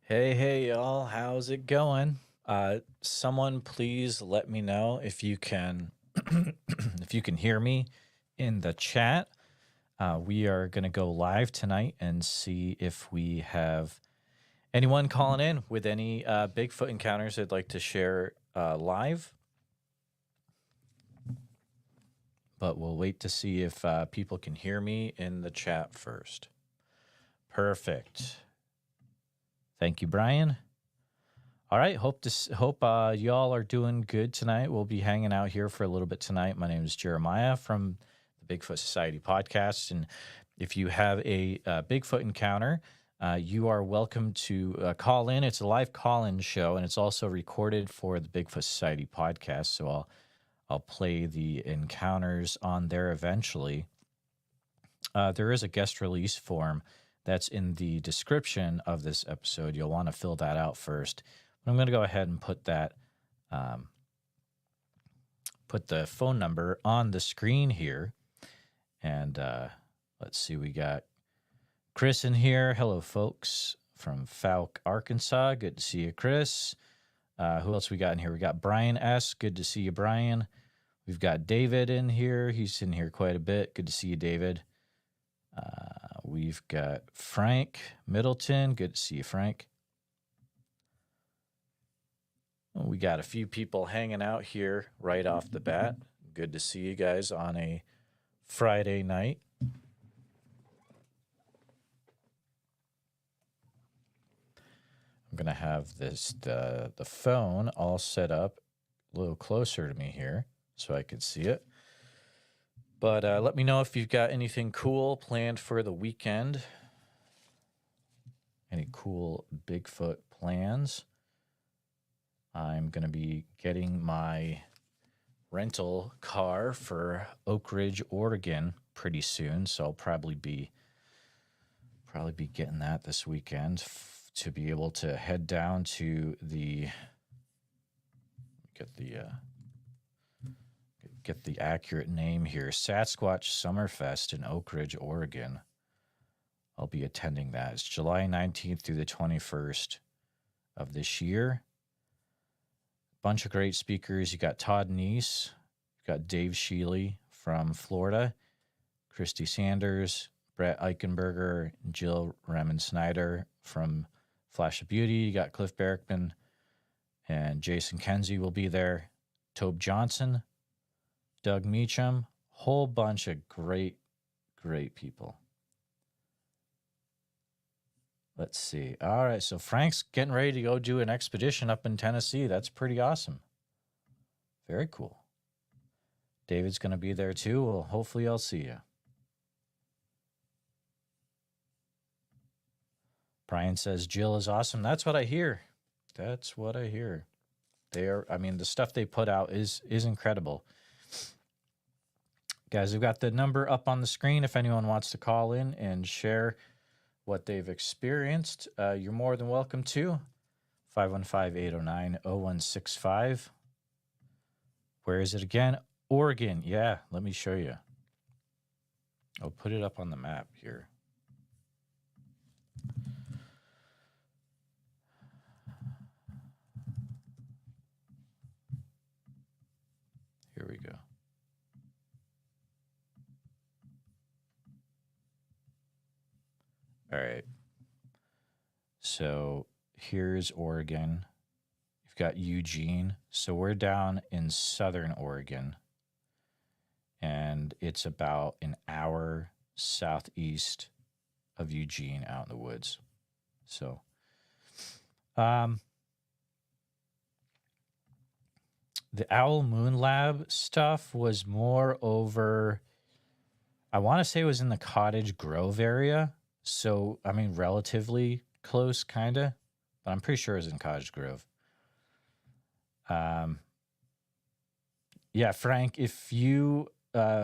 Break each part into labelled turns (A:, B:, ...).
A: Hey, y'all, how's it going? Someone please let me know if you can if you can hear me in the chat. We are going to go live tonight and see if we have anyone calling in with any Bigfoot encounters they'd like to share live. But we'll wait to see if people can hear me in the chat first. Perfect. Thank you, Brian. All right, hope y'all are doing good tonight. We'll be hanging out here for a little bit tonight. My name is Jeremiah from the Bigfoot Society Podcast, and if you have a Bigfoot encounter, you are welcome to call in. It's a live call-in show, and it's also recorded for the Bigfoot Society Podcast. So I'll play the encounters on there eventually. There is a guest release form that's in the description of this episode. You'll want to fill that out first. I'm going to go ahead and put the phone number on the screen here. And let's see, we got Chris in here. Hello, folks, from Fouke, Arkansas. Good to see you, Chris. Who else we got in here? We got Brian S. Good to see you, Brian. We've got David in here. He's in here quite a bit. Good to see you, David. We've got Frank Middleton. Good to see you, Frank. We got a few people hanging out here right off the bat. Good to see you guys on a Friday night. I'm going to have the phone all set up a little closer to me here so I can see it. But let me know if you've got anything cool planned for the weekend. Any cool Bigfoot plans? I'm going to be getting my rental car for Oak Ridge, Oregon pretty soon. So I'll probably be getting that this weekend to be able to head down to get the accurate name here, Sasquatch Summerfest in Oak Ridge, Oregon. I'll be attending that. It's July 19th through the 21st of this year. Bunch of great speakers. You got Todd Neese, you got Dave Sheely from Florida, Christy Sanders, Brett Eichenberger, Jill Raman Snyder from Flash of Beauty. You got Cliff Berkman and Jason Kenzie will be there. Tobe Johnson, Doug Meacham, whole bunch of great people. Let's see. All right, so Frank's getting ready to go do an expedition up in Tennessee. That's pretty awesome. Very cool. David's going to be there too. Well, hopefully I'll see you. Brian says Jill is awesome. That's what I hear. The stuff they put out is incredible. Guys, we've got the number up on the screen. If anyone wants to call in and share what they've experienced, you're more than welcome to. 515-809-0165. Where is it again? Oregon. Yeah, let me show you. I'll put it up on the map here. Here we go. All right. So here's Oregon. You've got Eugene. So we're down in southern Oregon. And it's about an hour southeast of Eugene out in the woods. So the Owl Moon Lab stuff was more over, I want to say it was in the Cottage Grove area. So, I mean, relatively close, kind of, but I'm pretty sure it was in Cottage Grove. Yeah, Frank,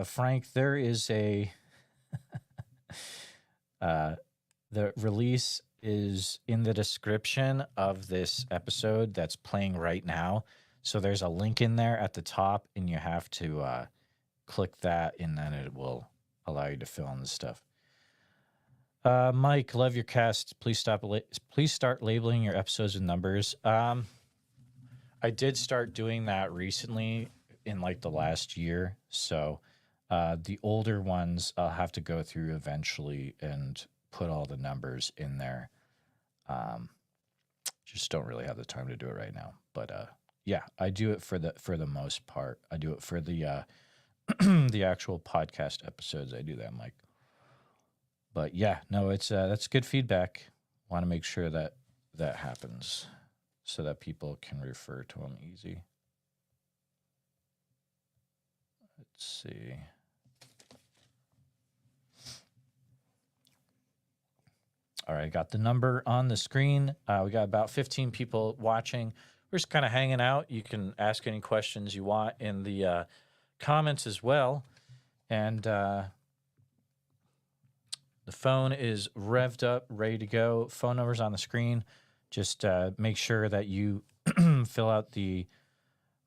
A: Frank, there is the release is in the description of this episode that's playing right now. So there's a link in there at the top, and you have to click that, and then it will allow you to fill in the stuff. Mike, love your cast. Please start labeling your episodes with numbers. I did start doing that recently in like the last year. So the older ones I'll have to go through eventually and put all the numbers in there. Just don't really have the time to do it right now. But yeah, I do it for the most part. I do it for the the actual podcast episodes. I do that, Mike. But yeah, no, it's that's good feedback. Want to make sure that that happens so that people can refer to them easy. Let's see. All right, I got the number on the screen. We got about 15 people watching. We're just kind of hanging out. You can ask any questions you want in the comments as well. And the phone is revved up, ready to go. Phone number's on the screen. Just make sure that you fill out the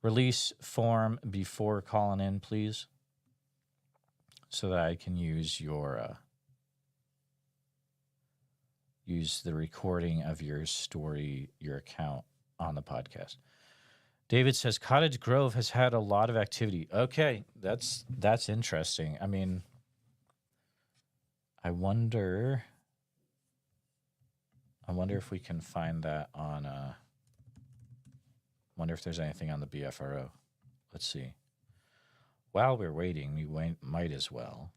A: release form before calling in, please, so that I can use your use the recording of your story, your account on the podcast. David says Cottage Grove has had a lot of activity. Okay, that's interesting. I mean, I wonder if we can find that on wonder if there's anything on the BFRO. Let's see. While we're waiting, we might as well.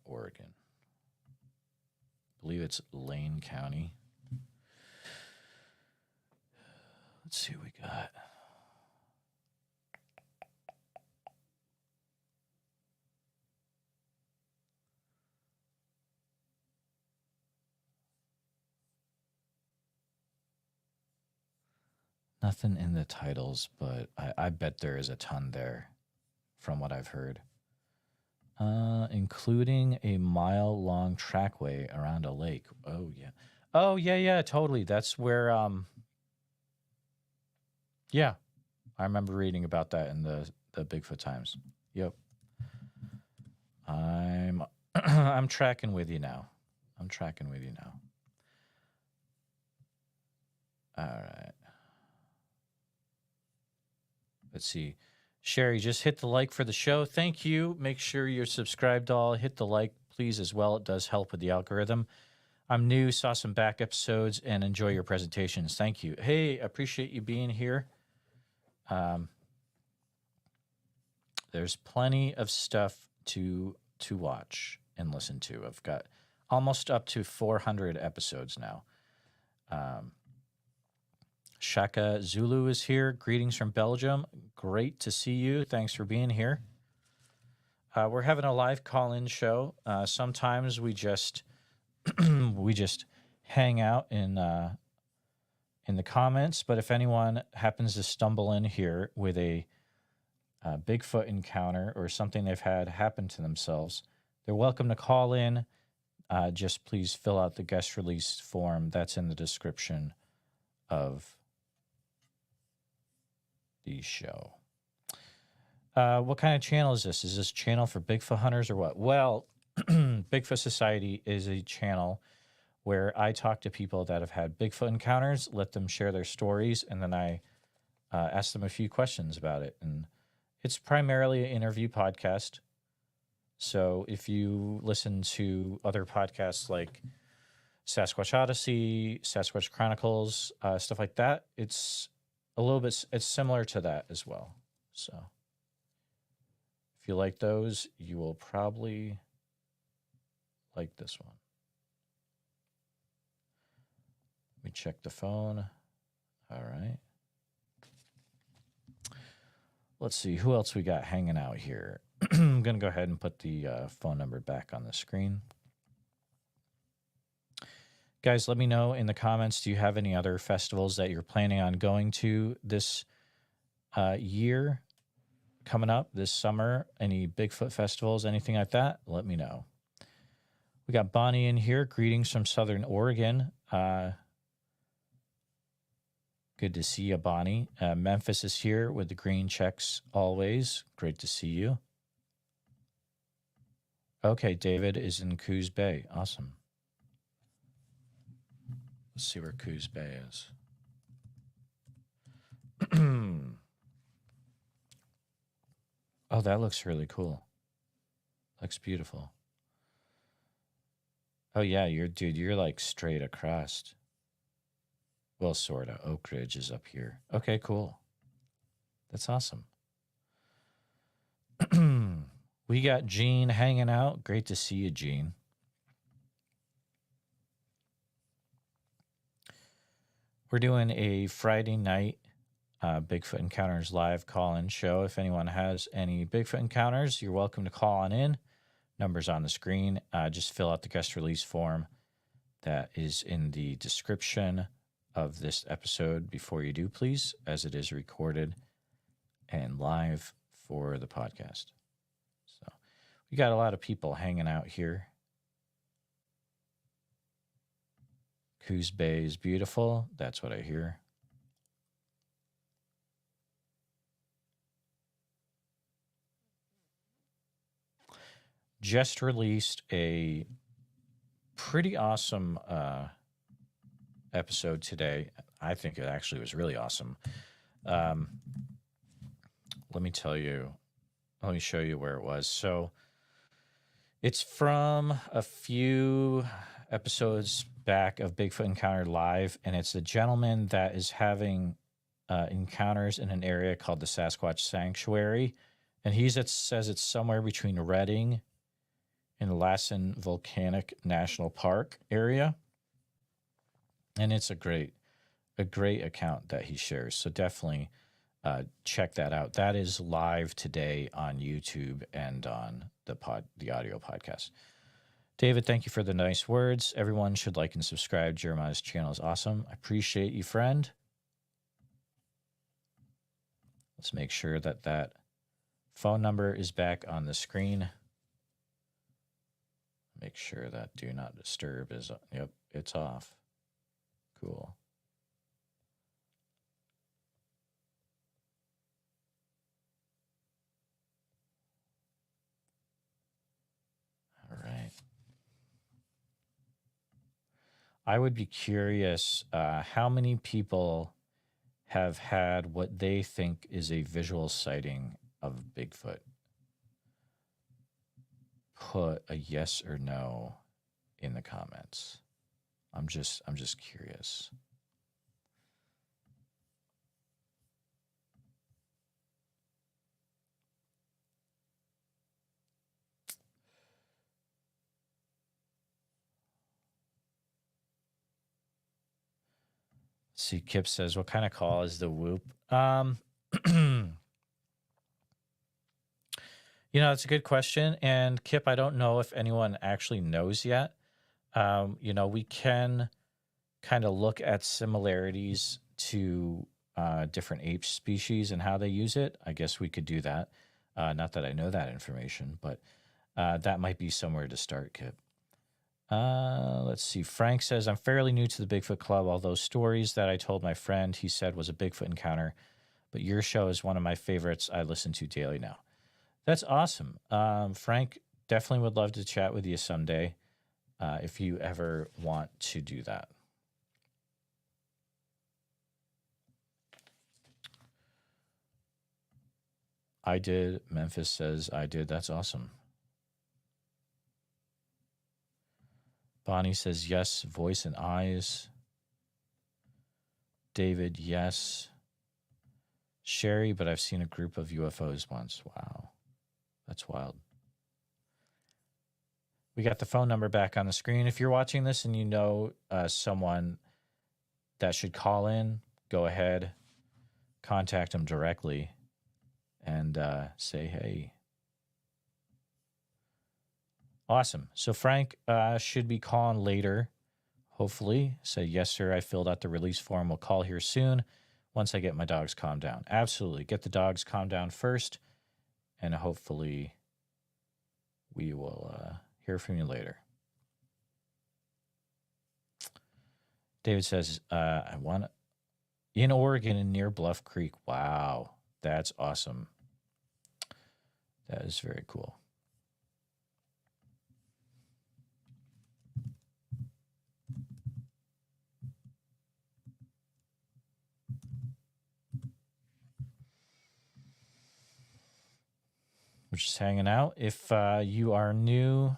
A: Oregon. I believe it's Lane County. Let's see what we got. Nothing in the titles, but I bet there is a ton there from what I've heard. Including a mile-long trackway around a lake. Oh, yeah. Oh, yeah, totally. That's where, yeah, I remember reading about that in the Bigfoot Times. Yep. I'm I'm tracking with you now. All right. Let's see. Sherry, just hit the like for the show. Thank you. Make sure you're subscribed all. Hit the like, please, as well. It does help with the algorithm. I'm new, saw some back episodes, and enjoy your presentations. Thank you. Hey, appreciate you being here. There's plenty of stuff to watch and listen to. I've got almost up to 400 episodes now. Shaka Zulu is here. Greetings from Belgium. Great to see you. Thanks for being here. We're having a live call-in show. Sometimes we just hang out in the comments. But if anyone happens to stumble in here with a Bigfoot encounter or something they've had happen to themselves, they're welcome to call in. Just please fill out the guest release form that's in the description of the show. What kind of channel is this? Is this a channel for Bigfoot hunters or what? Well, Bigfoot Society is a channel where I talk to people that have had Bigfoot encounters, let them share their stories, and then I ask them a few questions about it. And it's primarily an interview podcast. So if you listen to other podcasts like Sasquatch Odyssey, Sasquatch Chronicles, stuff like that, it's similar to that as well. So if you like those, you will probably like this one. Let me check the phone. All right. Let's see who else we got hanging out here. I'm going to go ahead and put the phone number back on the screen. Guys, let me know in the comments, do you have any other festivals that you're planning on going to this year coming up, this summer? Any Bigfoot festivals, anything like that? Let me know. We got Bonnie in here. Greetings from Southern Oregon. Good to see you, Bonnie. Memphis is here with the green checks always. Great to see you. Okay, David is in Coos Bay. Awesome. Let's see where Coos Bay is. Oh, that looks really cool. Looks beautiful. Oh yeah, you're like straight across. Well, sorta. Oak Ridge is up here. Okay, cool. That's awesome. We got Gene hanging out. Great to see you, Gene. We're doing a Friday night Bigfoot Encounters live call-in show. If anyone has any Bigfoot encounters, you're welcome to call on in. Numbers on the screen. Just fill out the guest release form that is in the description of this episode before you do, please, as it is recorded and live for the podcast. So we got a lot of people hanging out here. Coos Bay is beautiful. That's what I hear. Just released a pretty awesome episode today. I think it actually was really awesome. Let me tell you. Let me show you where it was. So it's from a few episodes back of Bigfoot Encounter Live, and it's a gentleman that is having encounters in an area called the Sasquatch Sanctuary, and says it's somewhere between Redding and Lassen Volcanic National Park area, and it's a great account that he shares. So definitely check that out. That is live today on YouTube and on the audio podcast. David, thank you for the nice words. Everyone should like and subscribe. Jeremiah's channel is awesome. I appreciate you, friend. Let's make sure that phone number is back on the screen. Make sure that do not disturb is, yep, it's off. Cool. All right. I would be curious how many people have had what they think is a visual sighting of Bigfoot. Put a yes or no in the comments. I'm just curious. See, Kip says, what kind of call is the whoop? It's a good question. And Kip, I don't know if anyone actually knows yet. We can kind of look at similarities to different ape species and how they use it. I guess we could do that. Not that I know that information, but that might be somewhere to start, Kip. Let's see. Frank says, I'm fairly new to the Bigfoot Club, although stories that I told my friend he said was a Bigfoot encounter, but your show is one of my favorites. I listen to daily now. That's awesome. Frank, definitely would love to chat with you someday if you ever want to do that. I did. Memphis says I did. That's awesome. Bonnie says yes, voice and eyes. David, yes. Sherry, but I've seen a group of UFOs once. Wow. That's wild. We got the phone number back on the screen. If you're watching this and you know someone that should call in, go ahead, contact them directly, and say, hey. Awesome. So Frank should be calling later, hopefully. Say, yes, sir, I filled out the release form. We'll call here soon once I get my dogs calmed down. Absolutely. Get the dogs calmed down first, and hopefully we will hear from you later. David says, I want in Oregon and near Bluff Creek. Wow, that's awesome. That is very cool. We're just hanging out. If you are new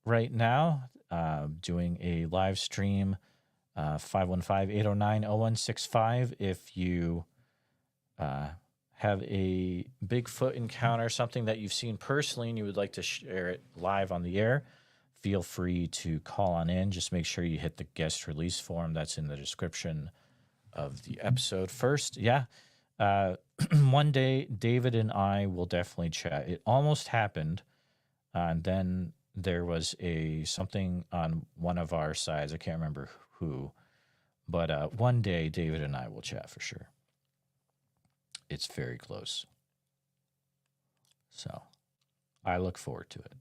A: right now, doing a live stream, 515-809-0165. If you have a Bigfoot encounter, something that you've seen personally, and you would like to share it live on the air, feel free to call on in. Just make sure you hit the guest release form that's in the description of the episode first. Yeah. One day, David and I will definitely chat. It almost happened, and then there was something on one of our sides. I can't remember who, but one day, David and I will chat for sure. It's very close. So I look forward to it.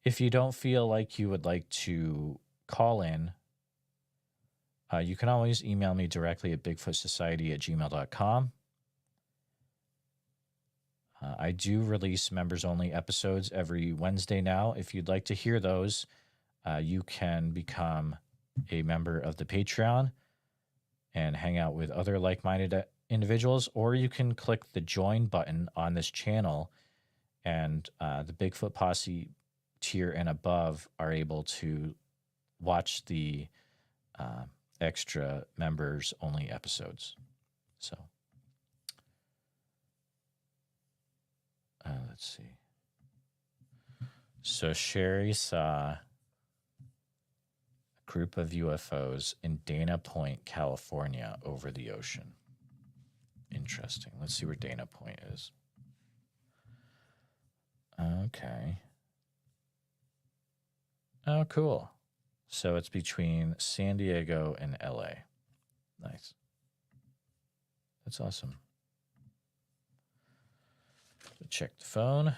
A: If you don't feel like you would like to call in, you can always email me directly at bigfootsociety@gmail.com. I do release members-only episodes every Wednesday now. If you'd like to hear those, you can become a member of the Patreon and hang out with other like-minded individuals, or you can click the join button on this channel, and the Bigfoot Posse tier and above are able to watch the extra members only episodes. So let's see. So Sherry saw a group of UFOs in Dana Point, California, over the ocean. Interesting. Let's see where Dana Point is. Okay. Oh, cool. So it's between San Diego and LA. Nice. That's awesome. So check the phone.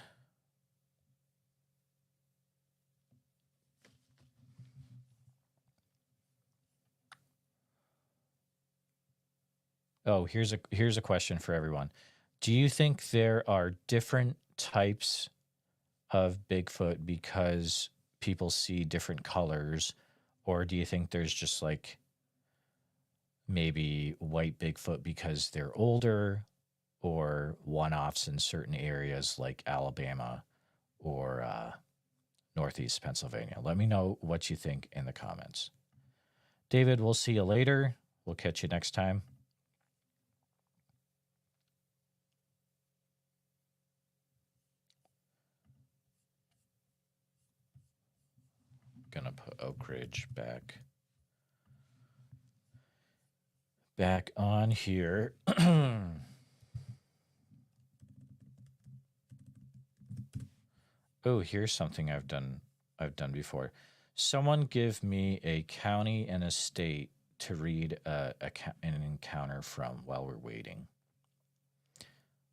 A: Oh, here's a question for everyone. Do you think there are different types of Bigfoot because people see different colors, or do you think there's just like maybe white Bigfoot because they're older, or one-offs in certain areas like Alabama or Northeast Pennsylvania? Let me know what you think in the comments. David, we'll see you later. We'll catch you next time. Gonna put Oak Ridge back on here. Oh, here's something I've done before. Someone give me a county and a state to read an encounter from while we're waiting.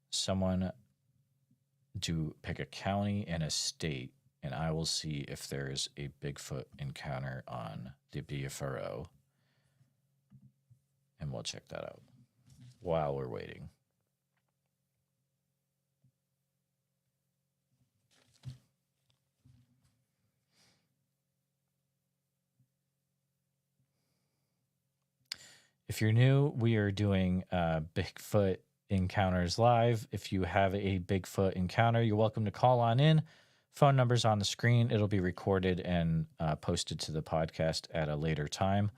A: Someone pick a county and a state, and I will see if there's a Bigfoot encounter on the BFRO, and we'll check that out while we're waiting. If you're new, we are doing Bigfoot encounters live. If you have a Bigfoot encounter, you're welcome to call on in. Phone number's on the screen. It'll be recorded and posted to the podcast at a later time.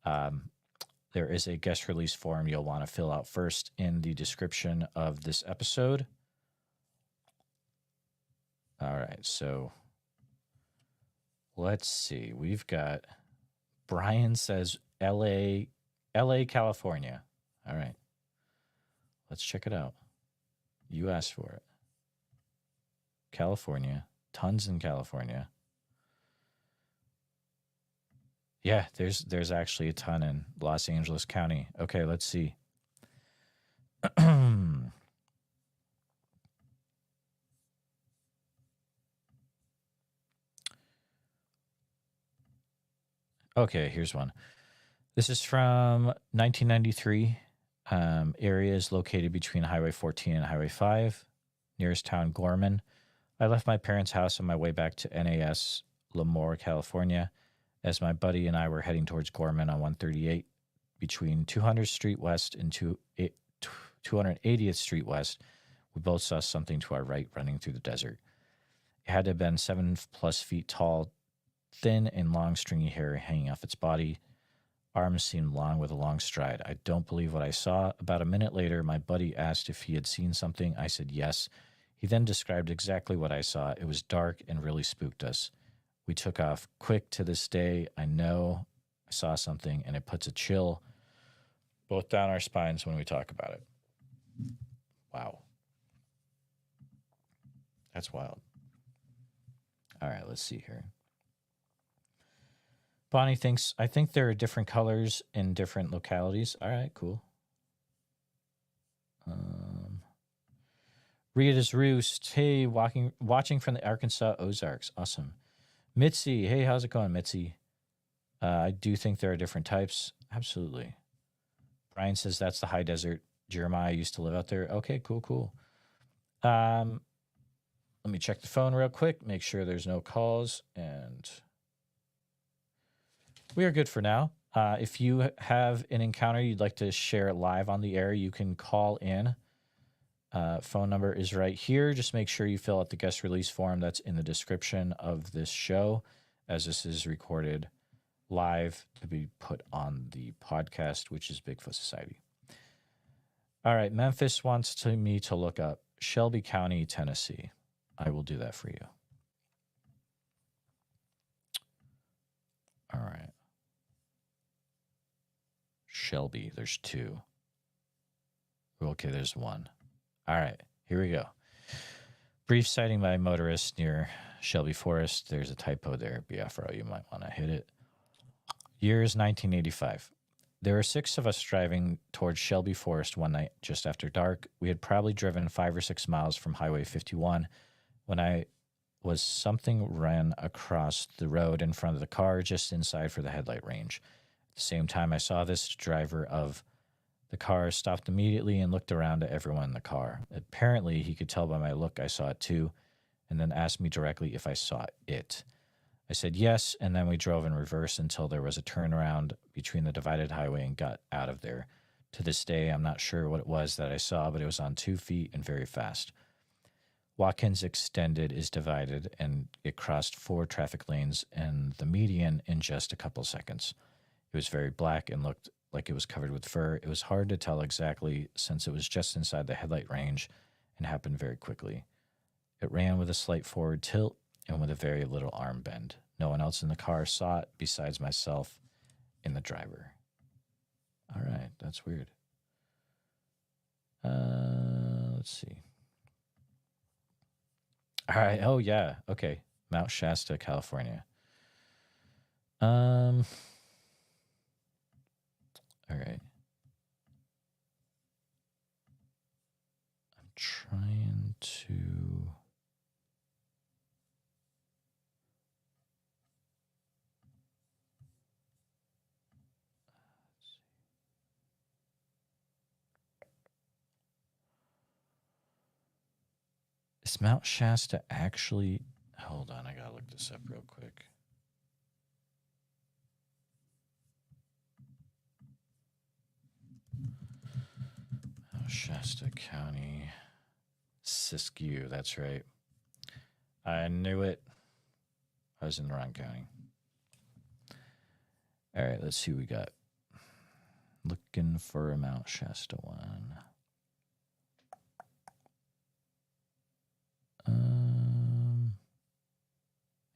A: There is a guest release form you'll want to fill out first in the description of this episode. All right, so let's see. We've got Brian says LA, California. All right. Let's check it out. You asked for it. California. Tons in California. Yeah, there's actually a ton in Los Angeles County. Okay, let's see. Okay, here's one. This is from 1993. Area is located between Highway 14 and Highway 5. Nearest town, Gorman. I left my parents' house on my way back to NAS, Lemoore, California, as my buddy and I were heading towards Gorman on 138 between 200th Street West and 280th Street West. We both saw something to our right running through the desert. It had to have been 7+ feet tall, thin and long stringy hair hanging off its body. Arms seemed long with a long stride. I don't believe what I saw. About a minute later, my buddy asked if he had seen something. I said yes. He then described exactly what I saw. It was dark and really spooked us. We took off quick. To this day, I know I saw something, and it puts a chill both down our spines when we talk about it. Wow. That's wild. All right, let's see here. Bonnie thinks, I think there are different colors in different localities. All right, cool. Rita's Roost. Hey, watching from the Arkansas Ozarks. Awesome. Mitzi. Hey, how's it going, Mitzi? I do think there are different types. Absolutely. Brian says that's the high desert. Jeremiah used to live out there. Okay, cool. Let me check the phone real quick, make sure there's no calls, and we are good for now. If you have an encounter you'd like to share live on the air, you can call in. Phone number is right here. Just make sure you fill out the guest release form that's in the description of this show, as this is recorded live to be put on the podcast, which is Bigfoot Society. All right, Memphis wants me to look up Shelby County, Tennessee. I will do that for you. All right. Shelby, there's 2. Okay, there's 1. All right, here we go. Brief sighting by motorist near Shelby Forest. There's a typo there, BFRO. You might want to hit it. Year is 1985. There were 6 of us driving towards Shelby Forest one night just after dark. We had probably driven 5 or 6 miles from Highway 51 when something ran across the road in front of the car just inside for the headlight range. At the same time I saw this, driver of the car stopped immediately and looked around at everyone in the car. Apparently, he could tell by my look I saw it too, and then asked me directly if I saw it. I said yes, and then we drove in reverse until there was a turnaround between the divided highway and got out of there. To this day, I'm not sure what it was that I saw, but it was on 2 feet and very fast. Watkins Extended is divided, and it crossed 4 traffic lanes and the median in just a couple seconds. It was very black and looked like it was covered with fur. It was hard to tell exactly since it was just inside the headlight range and happened very quickly. It ran with a slight forward tilt and with a very little arm bend. No one else in the car saw it besides myself and the driver. All right, that's weird. Let's see. All right. Oh, yeah. Okay. Mount Shasta, California. All right. I'm trying to... Is Mount Shasta actually... Hold on, I gotta look this up real quick. Mount Shasta County, Siskiyou, that's right. I knew it. I was in the wrong county. All right, let's see what we got. Looking for a Mount Shasta one.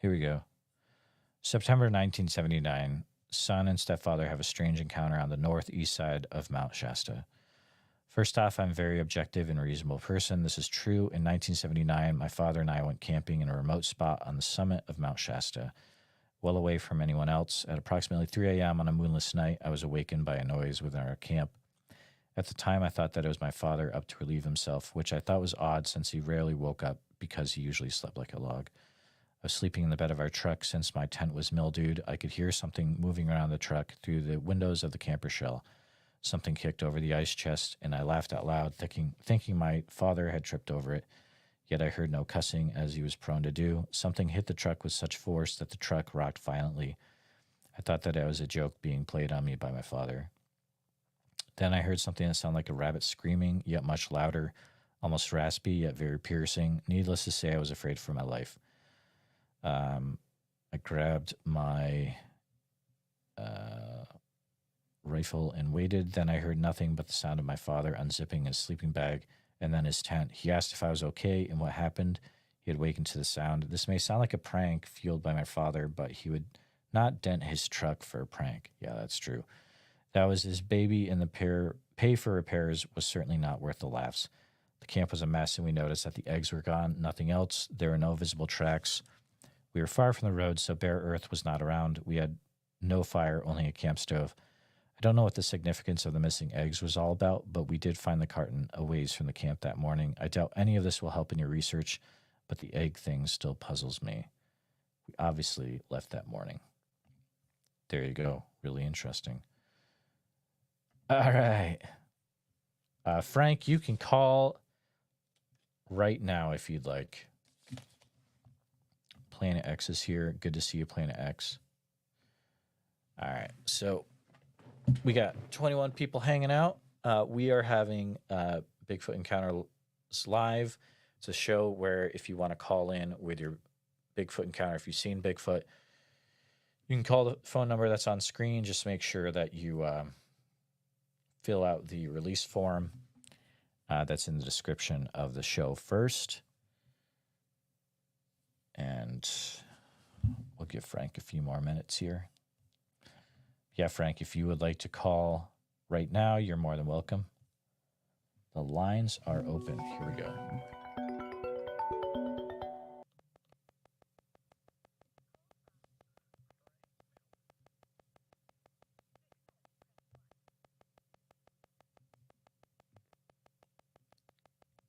A: Here we go. September 1979. Son and stepfather have a strange encounter on the northeast side of Mount Shasta. First off, I'm a very objective and reasonable person. This is true. In 1979, my father and I went camping in a remote spot on the summit of Mount Shasta, well away from anyone else. At approximately 3 a.m. on a moonless night, I was awakened by a noise within our camp. At the time, I thought that it was my father up to relieve himself, which I thought was odd since he rarely woke up because he usually slept like a log. I was sleeping in the bed of our truck since my tent was mildewed. I could hear something moving around the truck through the windows of the camper shell. Something kicked over the ice chest, and I laughed out loud, thinking my father had tripped over it. Yet I heard no cussing, as he was prone to do. Something hit the truck with such force that the truck rocked violently. I thought that it was a joke being played on me by my father. Then I heard something that sounded like a rabbit screaming, yet much louder, almost raspy, yet very piercing. Needless to say, I was afraid for my life. I grabbed my rifle and waited. Then I heard nothing but the sound of my father unzipping his sleeping bag and then his tent. He asked if I was okay and what happened. He had wakened to the sound. This may sound like a prank fueled by my father, but he would not dent his truck for a prank. Yeah, that's true. That was his baby, and the pay for repairs was certainly not worth the laughs. The camp was a mess, and we noticed that the eggs were gone, nothing else. There were no visible tracks. We were far from the road, so bare earth was not around. We had no fire, only a camp stove. I don't know what the significance of the missing eggs was all about, but we did find the carton a ways from the camp that morning. I doubt any of this will help in your research, but the egg thing still puzzles me. We obviously left that morning. There you go. Really interesting. All right. Frank, you can call right now if you'd like. Planet X is here. Good to see you, Planet X. All right. So we got 21 people hanging out. We are having Bigfoot Encounters Live. It's a show where if you want to call in with your Bigfoot encounter, if you've seen Bigfoot, you can call the phone number that's on screen. Just make sure that you fill out the release form that's in the description of the show first. And we'll give Frank a few more minutes here. Yeah, Frank, if you would like to call right now, you're more than welcome. The lines are open. Here we go.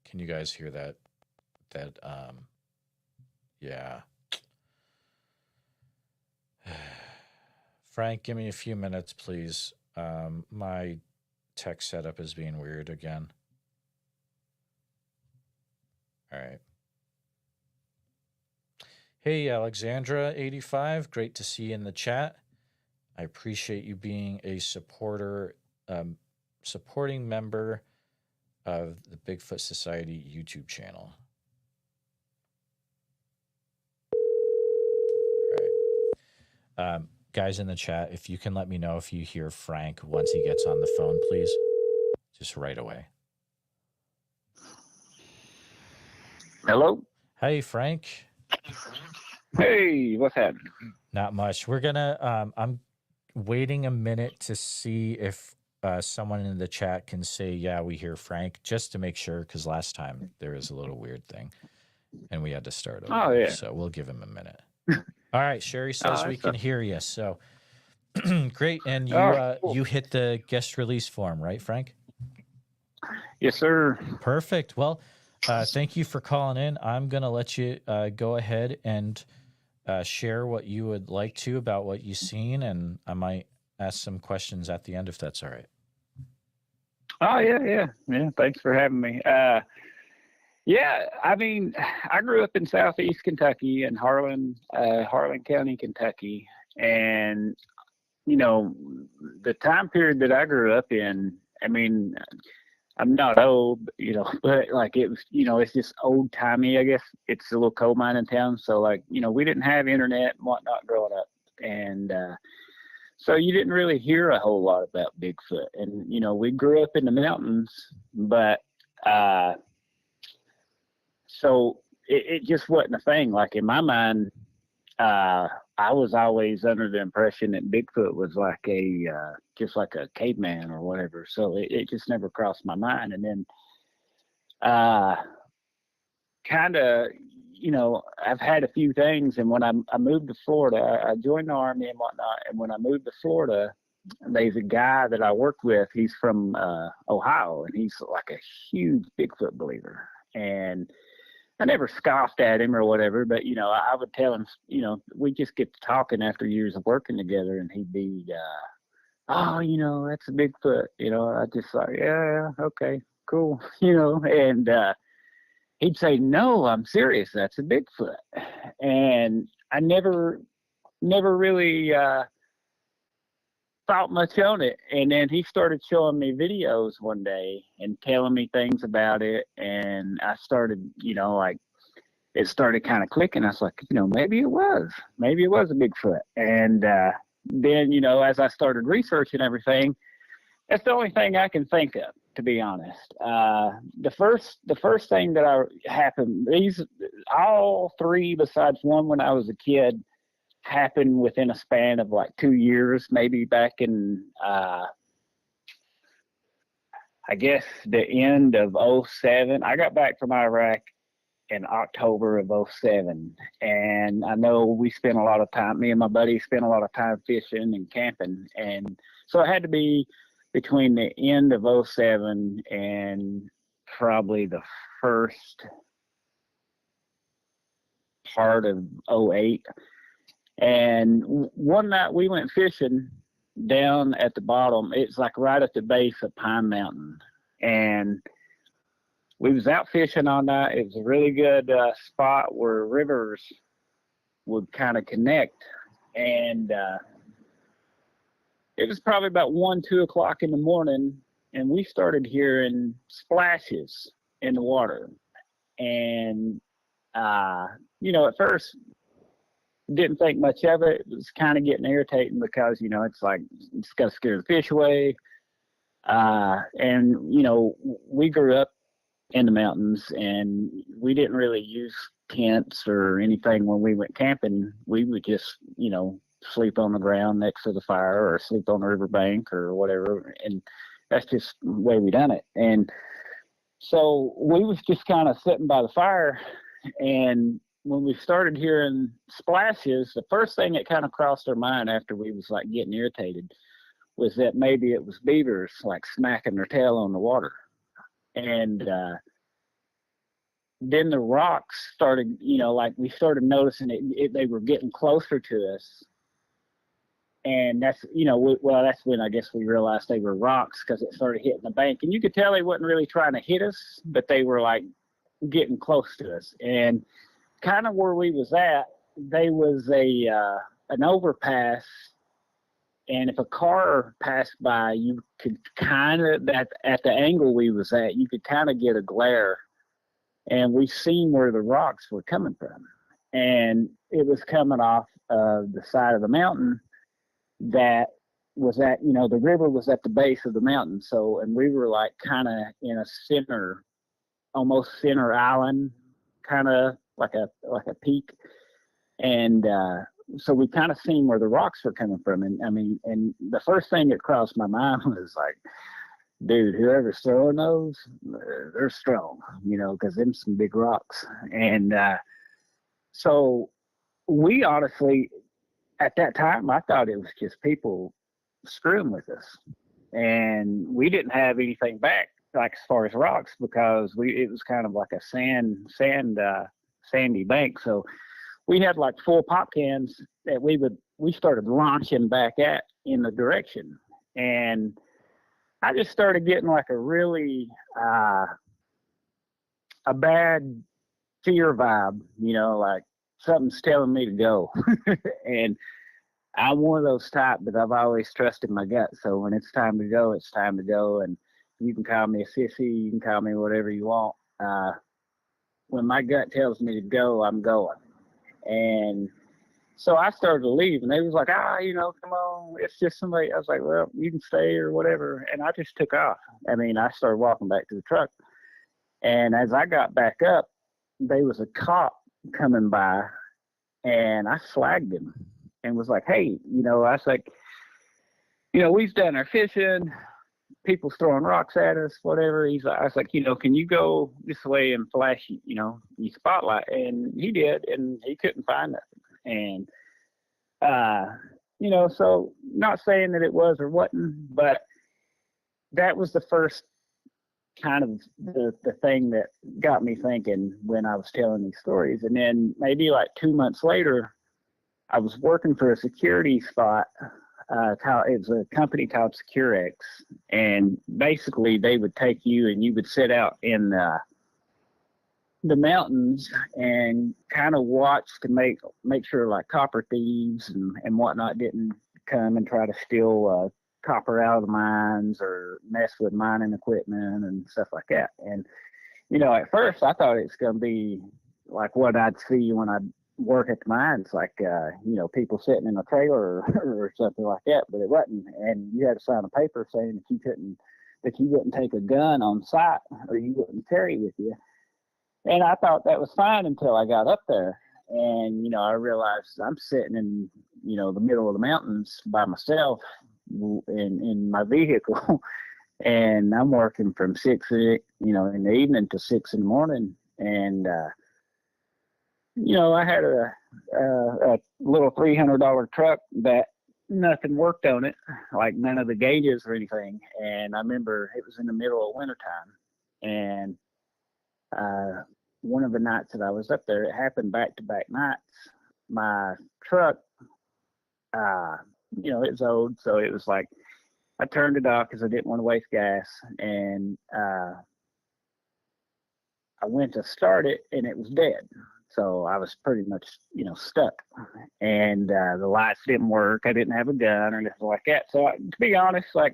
A: Can you guys hear that? Yeah. Frank, give me a few minutes, please. My tech setup is being weird again. All right. Hey, Alexandra85, great to see you in the chat. I appreciate you being a supporting member of the Bigfoot Society YouTube channel. All right. Guys in the chat, if you can let me know if you hear Frank once he gets on the phone, please. Just right away.
B: Hello?
A: Hey, Frank.
B: Hey, what's happening?
A: Not much. We're going to, I'm waiting a minute to see if someone in the chat can say, yeah, we hear Frank, just to make sure, because last time there was a little weird thing and we had to start over.
B: Oh, yeah.
A: So we'll give him a minute. All right. Sherry says we can hear you. So great. And you,
B: cool.
A: You hit the guest release form, right, Frank?
B: Yes, sir.
A: Perfect. Well, thank you for calling in. I'm going to let you go ahead and share what you would like to about what you've seen, and I might ask some questions at the end if that's all right.
B: Oh, yeah. Thanks for having me. Yeah, I mean, I grew up in Southeast Kentucky in Harlan County, Kentucky. And, you know, the time period that I grew up in, I mean, I'm not old, you know, but like it was, you know, it's just old timey, I guess. It's a little coal mining town. So like, you know, we didn't have internet and whatnot growing up. And so you didn't really hear a whole lot about Bigfoot. And, you know, we grew up in the mountains, but so it just wasn't a thing. Like in my mind, I was always under the impression that Bigfoot was like just like a caveman or whatever. So it just never crossed my mind. And then kind of, you know, I've had a few things. And when I moved to Florida, I joined the Army and whatnot. And when I moved to Florida, there's a guy that I worked with. He's from Ohio, and he's like a huge Bigfoot believer. And I never scoffed at him or whatever, but, you know, I would tell him, you know, we just get to talking after years of working together, and he'd be, oh, you know, that's a Bigfoot. You know, I just like, yeah, okay, cool. You know, and he'd say, no, I'm serious. That's a Bigfoot. And I never really thought much on it. And then he started showing me videos one day and telling me things about it. And I started, like, it started kind of clicking. I was like, maybe it was a Bigfoot. And then, as I started researching everything, that's the only thing I can think of, to be honest. The first thing that happened, all three besides one when I was a kid, happened within a span of like 2 years, maybe back in, I guess, the end of '07. I got back from Iraq in October of '07. And I know we spent a lot of time, me and my buddy spent a lot of time fishing and camping. And so it had to be between the end of '07 and probably the first part of '08. And one night we went fishing down at the bottom. It's like right at the base of Pine Mountain. And we was out fishing all night. It was a really good spot where rivers would kind of connect. And it was probably about 1, 2 o'clock in the morning, and we started hearing splashes in the water. And, at first, didn't think much of it. It was kind of getting irritating because, it's like, it's got to scare the fish away. And, we grew up in the mountains, and we didn't really use tents or anything when we went camping. We would just, sleep on the ground next to the fire or sleep on the riverbank or whatever. And that's just the way we done it. And so we was just kind of sitting by the fire, and when we started hearing splashes, the first thing that kind of crossed our mind after we was like getting irritated was that maybe it was beavers like smacking their tail on the water. And then the rocks started, like we started noticing they were getting closer to us. And that's, that's when I guess we realized they were rocks, because it started hitting the bank. And you could tell they wasn't really trying to hit us, but they were like getting close to us. And kind of where we was at, there was an overpass, and if a car passed by, you could kind of, at the angle we was at, you could kind of get a glare, and we seen where the rocks were coming from, and it was coming off the side of the mountain that was at, the river was at the base of the mountain. So, and we were like kind of in a center, almost center island, kind of like a peak. And so we kind of seen where the rocks were coming from. And and the first thing that crossed my mind was like, dude, whoever's throwing those, they're strong, because them some big rocks. And so we honestly, at that time, I thought it was just people screwing with us. And we didn't have anything back, like as far as rocks, because it was kind of like a sandy bank. So we had like full pop cans that we started launching back at in the direction. And I just started getting like a really a bad fear vibe, like something's telling me to go. And I'm one of those type that I've always trusted my gut. So when it's time to go, it's time to go. And you can call me a sissy, you can call me whatever you want. When my gut tells me to go, I'm going. And so I started to leave, and they was like, come on, it's just somebody. I was like, well, you can stay or whatever. And I just took off. I started walking back to the truck. And as I got back up, there was a cop coming by, and I flagged him and was like, hey, I was like, we've done our fishing, people's throwing rocks at us, whatever. I was like, can you go this way and flash, your spotlight? And he did, and he couldn't find nothing. And, so not saying that it was or wasn't, but that was the first kind of the thing that got me thinking when I was telling these stories. And then maybe like 2 months later, I was working for a security spot. It was a company called Securex, and basically they would take you and you would sit out in the mountains and kind of watch to make sure like copper thieves and whatnot didn't come and try to steal copper out of the mines or mess with mining equipment and stuff like that. And, at first I thought it's going to be like what I'd see when I work at the mines, like, people sitting in a trailer or something like that, but it wasn't. And you had to sign a paper saying that you wouldn't take a gun on site or you wouldn't carry with you. And I thought that was fine until I got up there. And, I realized I'm sitting in, the middle of the mountains by myself in my vehicle. And I'm working from 6, in the evening to 6 in the morning. And, I had a little $300 truck that nothing worked on it, like none of the gauges or anything. And I remember it was in the middle of wintertime. And one of the nights that I was up there, it happened back-to-back nights. My truck, it was old, so it was like I turned it off because I didn't want to waste gas. And I went to start it, and it was dead. So I was pretty much, stuck. And the lights didn't work. I didn't have a gun or anything like that. So to be honest, like,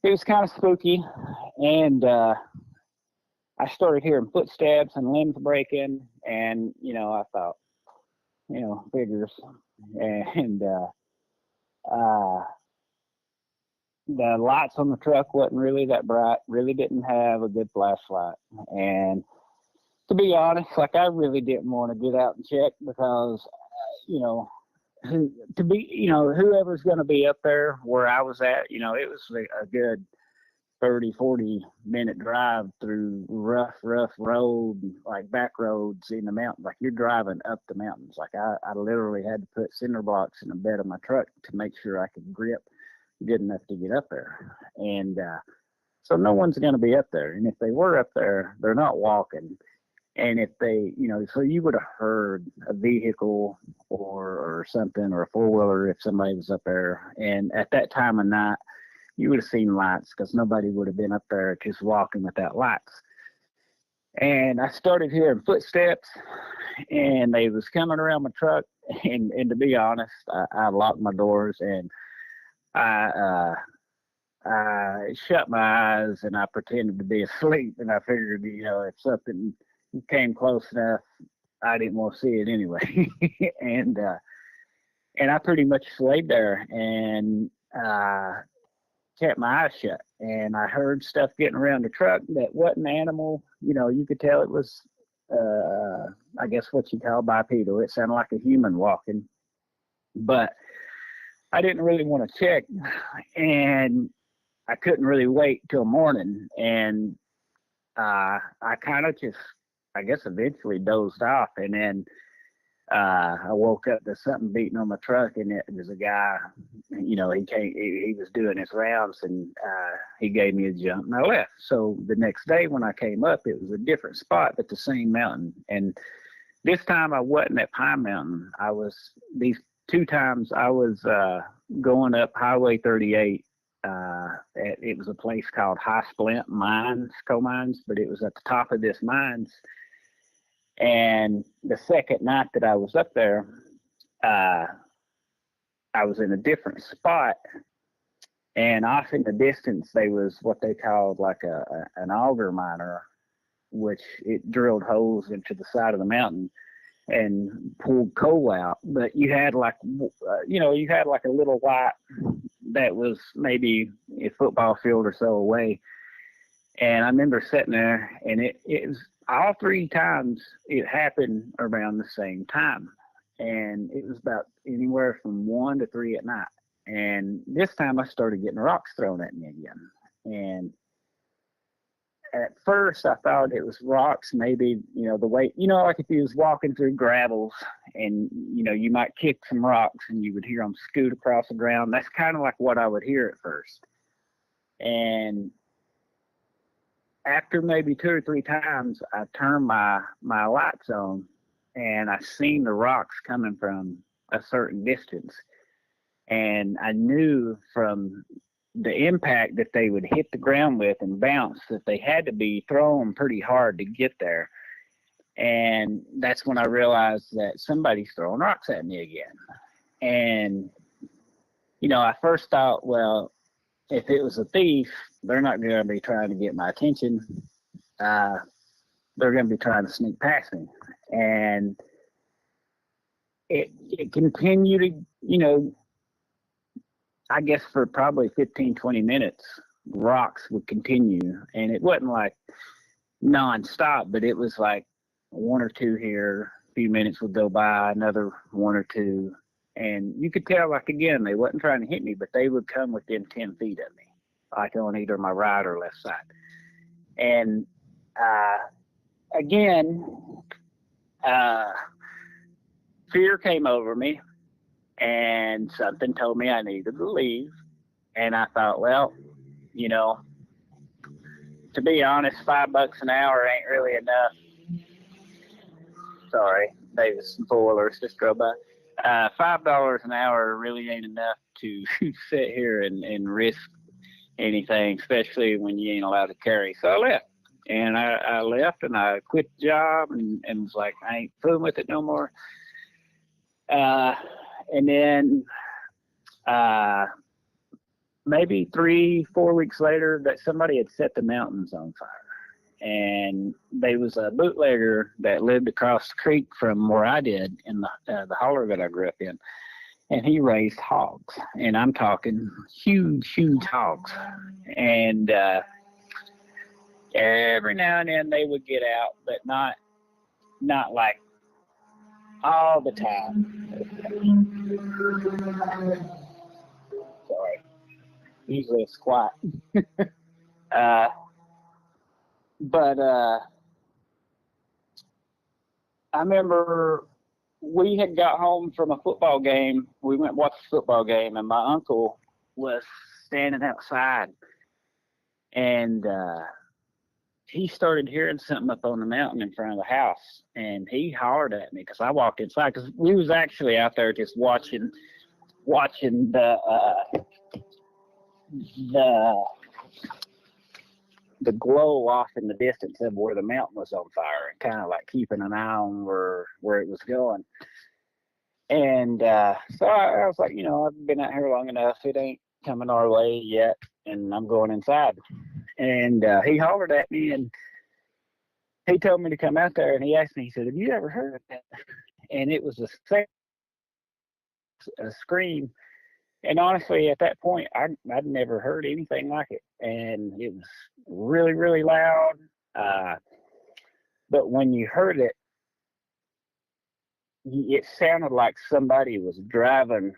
B: it was kind of spooky. And I started hearing footsteps and limbs breaking. And, I thought, figures. And the lights on the truck wasn't really that bright, really didn't have a good flashlight. And to be honest, like, I really didn't want to get out and check because, whoever's going to be up there where I was at, it was a good 30, 40-minute drive through rough road, like back roads in the mountains. Like, you're driving up the mountains. Like, I literally had to put cinder blocks in the bed of my truck to make sure I could grip good enough to get up there. And so no one's going to be up there. And if they were up there, they're not walking. And if they, so you would have heard a vehicle or something, or a four-wheeler if somebody was up there. And at that time of night, you would have seen lights because nobody would have been up there just walking without lights. And I started hearing footsteps, and they was coming around my truck. And to be honest, I locked my doors, and I shut my eyes, and I pretended to be asleep. And I figured, if something came close enough, I didn't want to see it anyway. and I pretty much laid there and kept my eyes shut. And I heard stuff getting around the truck that wasn't animal. You could tell it was, I guess what you call bipedal. It sounded like a human walking. But I didn't really want to check. And I couldn't really wait till morning. And I kind of just, I guess, eventually dozed off. And then I woke up to something beating on my truck, and it was a guy, he was doing his rounds, and he gave me a jump, and I left. So the next day when I came up, it was a different spot, but the same mountain. And this time I wasn't at Pine Mountain. These 2 times I was going up Highway 38. It was a place called High Splint Coal Mines, but it was at the top of this mines. And the second night that I was up there, I was in a different spot, and off in the distance, there was what they called like an auger miner, which it drilled holes into the side of the mountain and pulled coal out. But you had like a little light that was maybe a football field or so away. And I remember sitting there, and it was all 3 times it happened around the same time. And it was about anywhere from 1 to 3 at night. And this time I started getting rocks thrown at me again. And at first I thought it was rocks, maybe, the way, like if you was walking through gravels and, you might kick some rocks and you would hear them scoot across the ground. That's kind of like what I would hear at first. And after maybe 2 or 3 times, I turned my lights on, and I seen the rocks coming from a certain distance. And I knew from the impact that they would hit the ground with and bounce that they had to be thrown pretty hard to get there. And that's when I realized that somebody's throwing rocks at me again. And, I first thought, well, if it was a thief, they're not going to be trying to get my attention. They're going to be trying to sneak past me. And it continued to, I guess for probably 15, 20 minutes, rocks would continue. And it wasn't like nonstop, but it was like one or two here, a few minutes would go by, another one or two. And you could tell, like, again, they wasn't trying to hit me, but they would come within 10 feet of me, like on either my right or left side. And again, fear came over me, and something told me I needed to leave. And I thought, well, to be honest, $5 an hour ain't really enough. Sorry, Davis boilers just drove by. $5 an hour really ain't enough to sit here and risk anything, especially when you ain't allowed to carry. So I left. And I left, and I quit the job and was like, I ain't fooling with it no more. And then maybe 3-4 weeks later, that somebody had set the mountains on fire. And there was a bootlegger that lived across the creek from where I did in the holler that I grew up in. And he raised hogs. And I'm talking huge, huge hogs. And every now and then they would get out, but not like all the time. Sorry. Usually it's quiet. But I remember we had got home from a football game. We went and watched a football game, and my uncle was standing outside. And he started hearing something up on the mountain in front of the house, and he hollered at me because I walked inside, because we was actually out there just watching the glow off in the distance of where the mountain was on fire, and kind of like keeping an eye on where it was going. And so I was like, I've been out here long enough. It ain't coming our way yet, and I'm going inside. And he hollered at me, and he told me to come out there, and he asked me, he said, have you ever heard of that? And it was a scream. And honestly, at that point, I'd never heard anything like it. And it was really, really loud. But when you heard it, it sounded like somebody was driving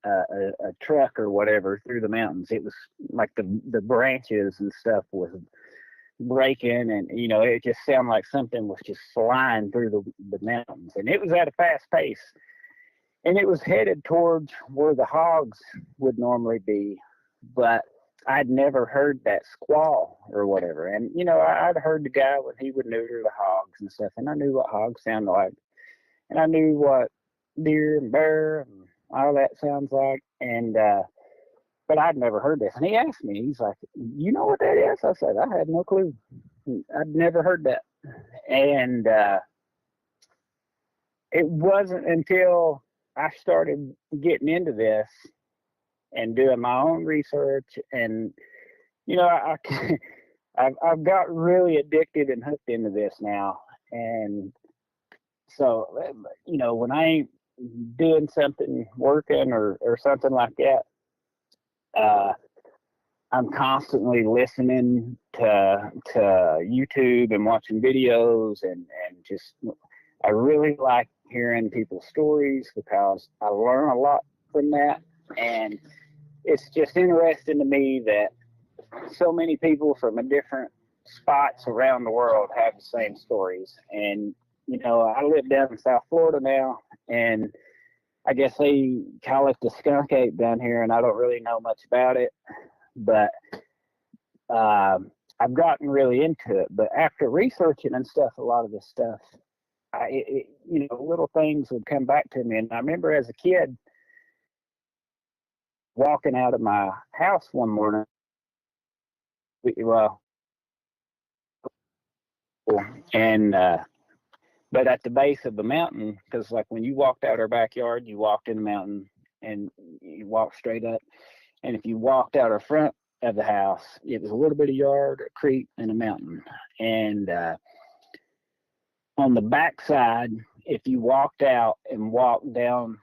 B: a truck or whatever through the mountains. It was like the branches and stuff was breaking, and it just sounded like something was just flying through the mountains, and it was at a fast pace, and it was headed towards where the hogs would normally be, but I'd never heard that squall or whatever. And I'd heard the guy when he would neuter the hogs and stuff, and I knew what hogs sounded like, and I knew what deer and bear and all that sounds like, and but I'd never heard this. And he asked me, he's like, you know what that is? I said, I had no clue. I'd never heard that. And it wasn't until I started getting into this and doing my own research, and I've got really addicted and hooked into this now. And so when I ain't doing something, working or something like that, I'm constantly listening to YouTube and watching videos, and just I really like hearing people's stories because I learn a lot from that. And it's just interesting to me that so many people from different spots around the world have the same stories. And I live down in South Florida now, and I guess they call it the skunk ape down here, and I don't really know much about it, but I've gotten really into it. But after researching and stuff, a lot of this stuff, little things would come back to me. And I remember as a kid walking out of my house one morning, but at the base of the mountain, because like when you walked out our backyard, you walked in the mountain, and you walk straight up. And if you walked out the front of the house, it was a little bit of yard, a creek, and a mountain. And on the back side, if you walked out and walked down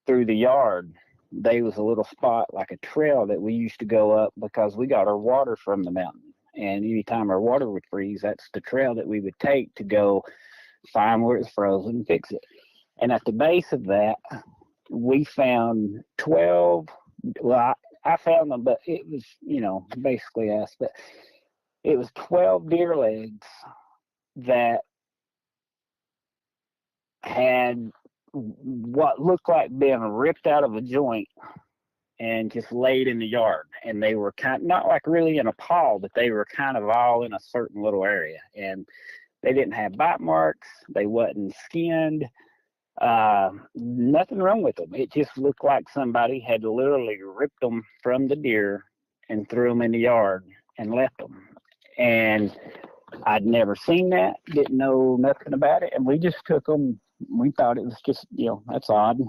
B: through the yard, there was a little spot like a trail that we used to go up because we got our water from the mountain. And anytime our water would freeze, that's the trail that we would take to go find where it's frozen and fix it. And at the base of that, we found 12, well, I found them, but it was, basically us, but it was 12 deer legs that had what looked like being ripped out of a joint and just laid in the yard. And they were not like really in a pile, but they were kind of all in a certain little area. And they didn't have bite marks. They wasn't skinned. Nothing wrong with them. It just looked like somebody had literally ripped them from the deer and threw them in the yard and left them. And I'd never seen that, didn't know nothing about it. And we just took them. We thought it was just, that's odd.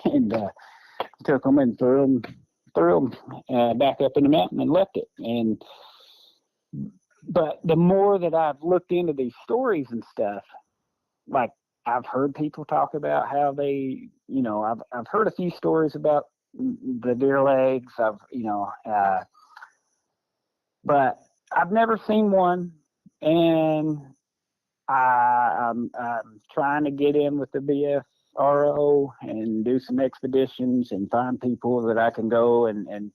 B: And took them and threw them back up in the mountain and left it. But the more that I've looked into these stories and stuff, like I've heard people talk about how they, I've heard a few stories about the deer legs. But I've never seen one, and I'm trying to get in with the BFRO and do some expeditions and find people that I can go and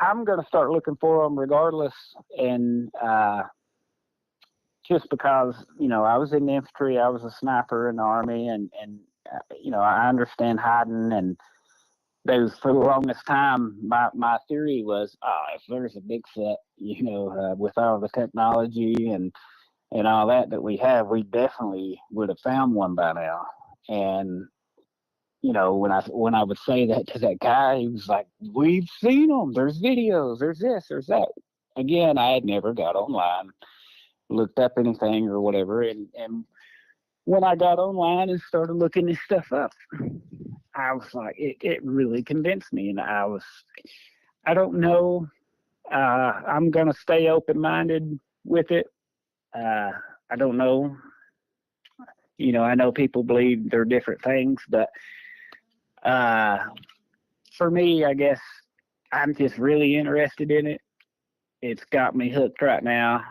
B: I'm going to start looking for them regardless. And just because, I was in the infantry, I was a sniper in the Army, and I understand hiding. And those, for the longest time, my theory was, if there's a Bigfoot, with all the technology and all that we have, we definitely would have found one by now. And when I would say that to that guy, he was like, "We've seen them. There's videos. There's this. There's that." Again, I had never got online, looked up anything or whatever. And when I got online and started looking this stuff up, I was like, it really convinced me. And I don't know. I'm gonna stay open-minded with it. I don't know. I know people believe they're different things, but for me, I guess I'm just really interested in it. It's got me hooked right now.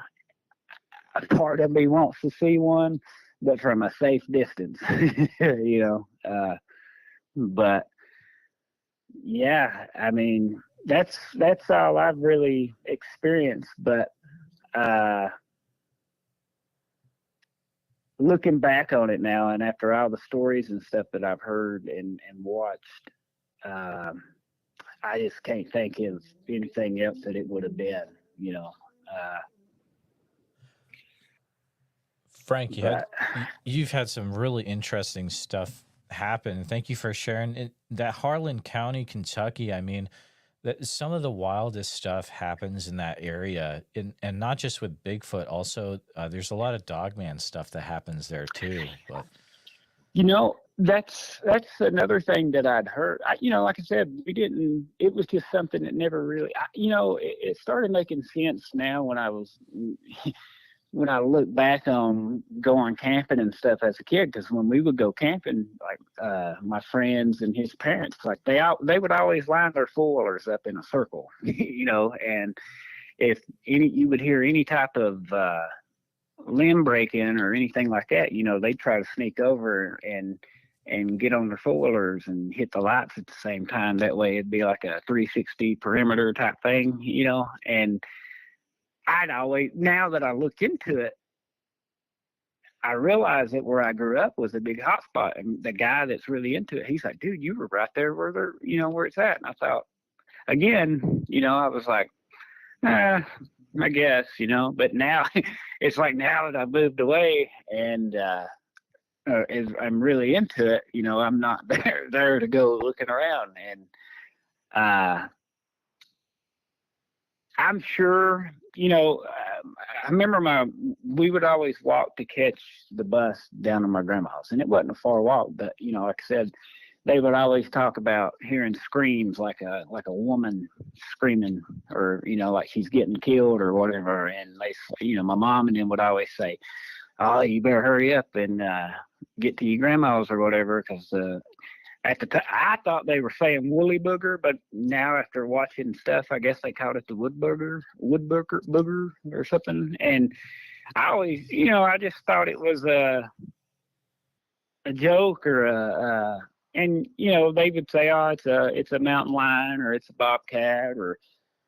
B: A part of me wants to see one, but from a safe distance, but yeah, I mean, that's all I've really experienced. But looking back on it now, and after all the stories and stuff that I've heard and watched, I just can't think of anything else that it would have been,
A: Frank, you've had some really interesting stuff happen. Thank you for sharing it. That Harlan County, Kentucky, I mean, some of the wildest stuff happens in that area, and not just with Bigfoot. Also, there's a lot of dogman stuff that happens there too. But
B: that's another thing that I'd heard. Like I said, we didn't. It was just something that never really. It started making sense now when when I look back on going camping and stuff as a kid, because when we would go camping, like my friends and his parents, like they would always line their four-wheelers up in a circle, and if you would hear any type of limb breaking or anything like that, they'd try to sneak over and get on their four-wheelers and hit the lights at the same time. That way it'd be like a 360 perimeter type thing, and I'd always, now that I look into it, I realized that where I grew up was a big hot spot. And the guy that's really into it, he's like, "Dude, you were right there where they're, where it's at." And I thought, again, I was like, I guess, but now it's like, now that I've moved away and I'm really into it, I'm not there to go looking around. And I'm sure I remember we would always walk to catch the bus down to my grandma's, and it wasn't a far walk, but like I said, they would always talk about hearing screams like a woman screaming, or like she's getting killed or whatever. And my mom and them would always say, "Oh, you better hurry up and get to your grandma's or whatever," because at the time I thought they were saying woolly booger, but now after watching stuff, I guess they called it the wood booger or something. And I always, I just thought it was a joke or and they would say, "Oh, it's a mountain lion or it's a bobcat,"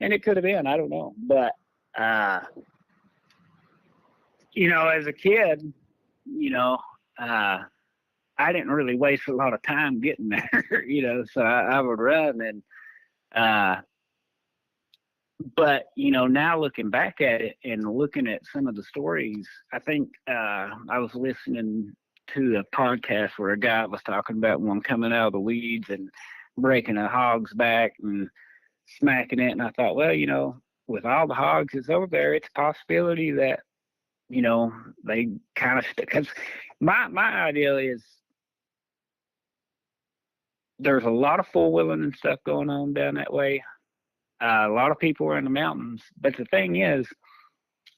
B: and it could have been, I don't know. But as a kid, I didn't really waste a lot of time getting there, so I would run. And but now looking back at it and looking at some of the stories, I think I was listening to a podcast where a guy was talking about one coming out of the weeds and breaking a hog's back and smacking it. And I thought, well, with all the hogs that's over there, it's a possibility that, they kind of, because my idea is there's a lot of four-wheeling and stuff going on down that way. A lot of people are in the mountains, but the thing is,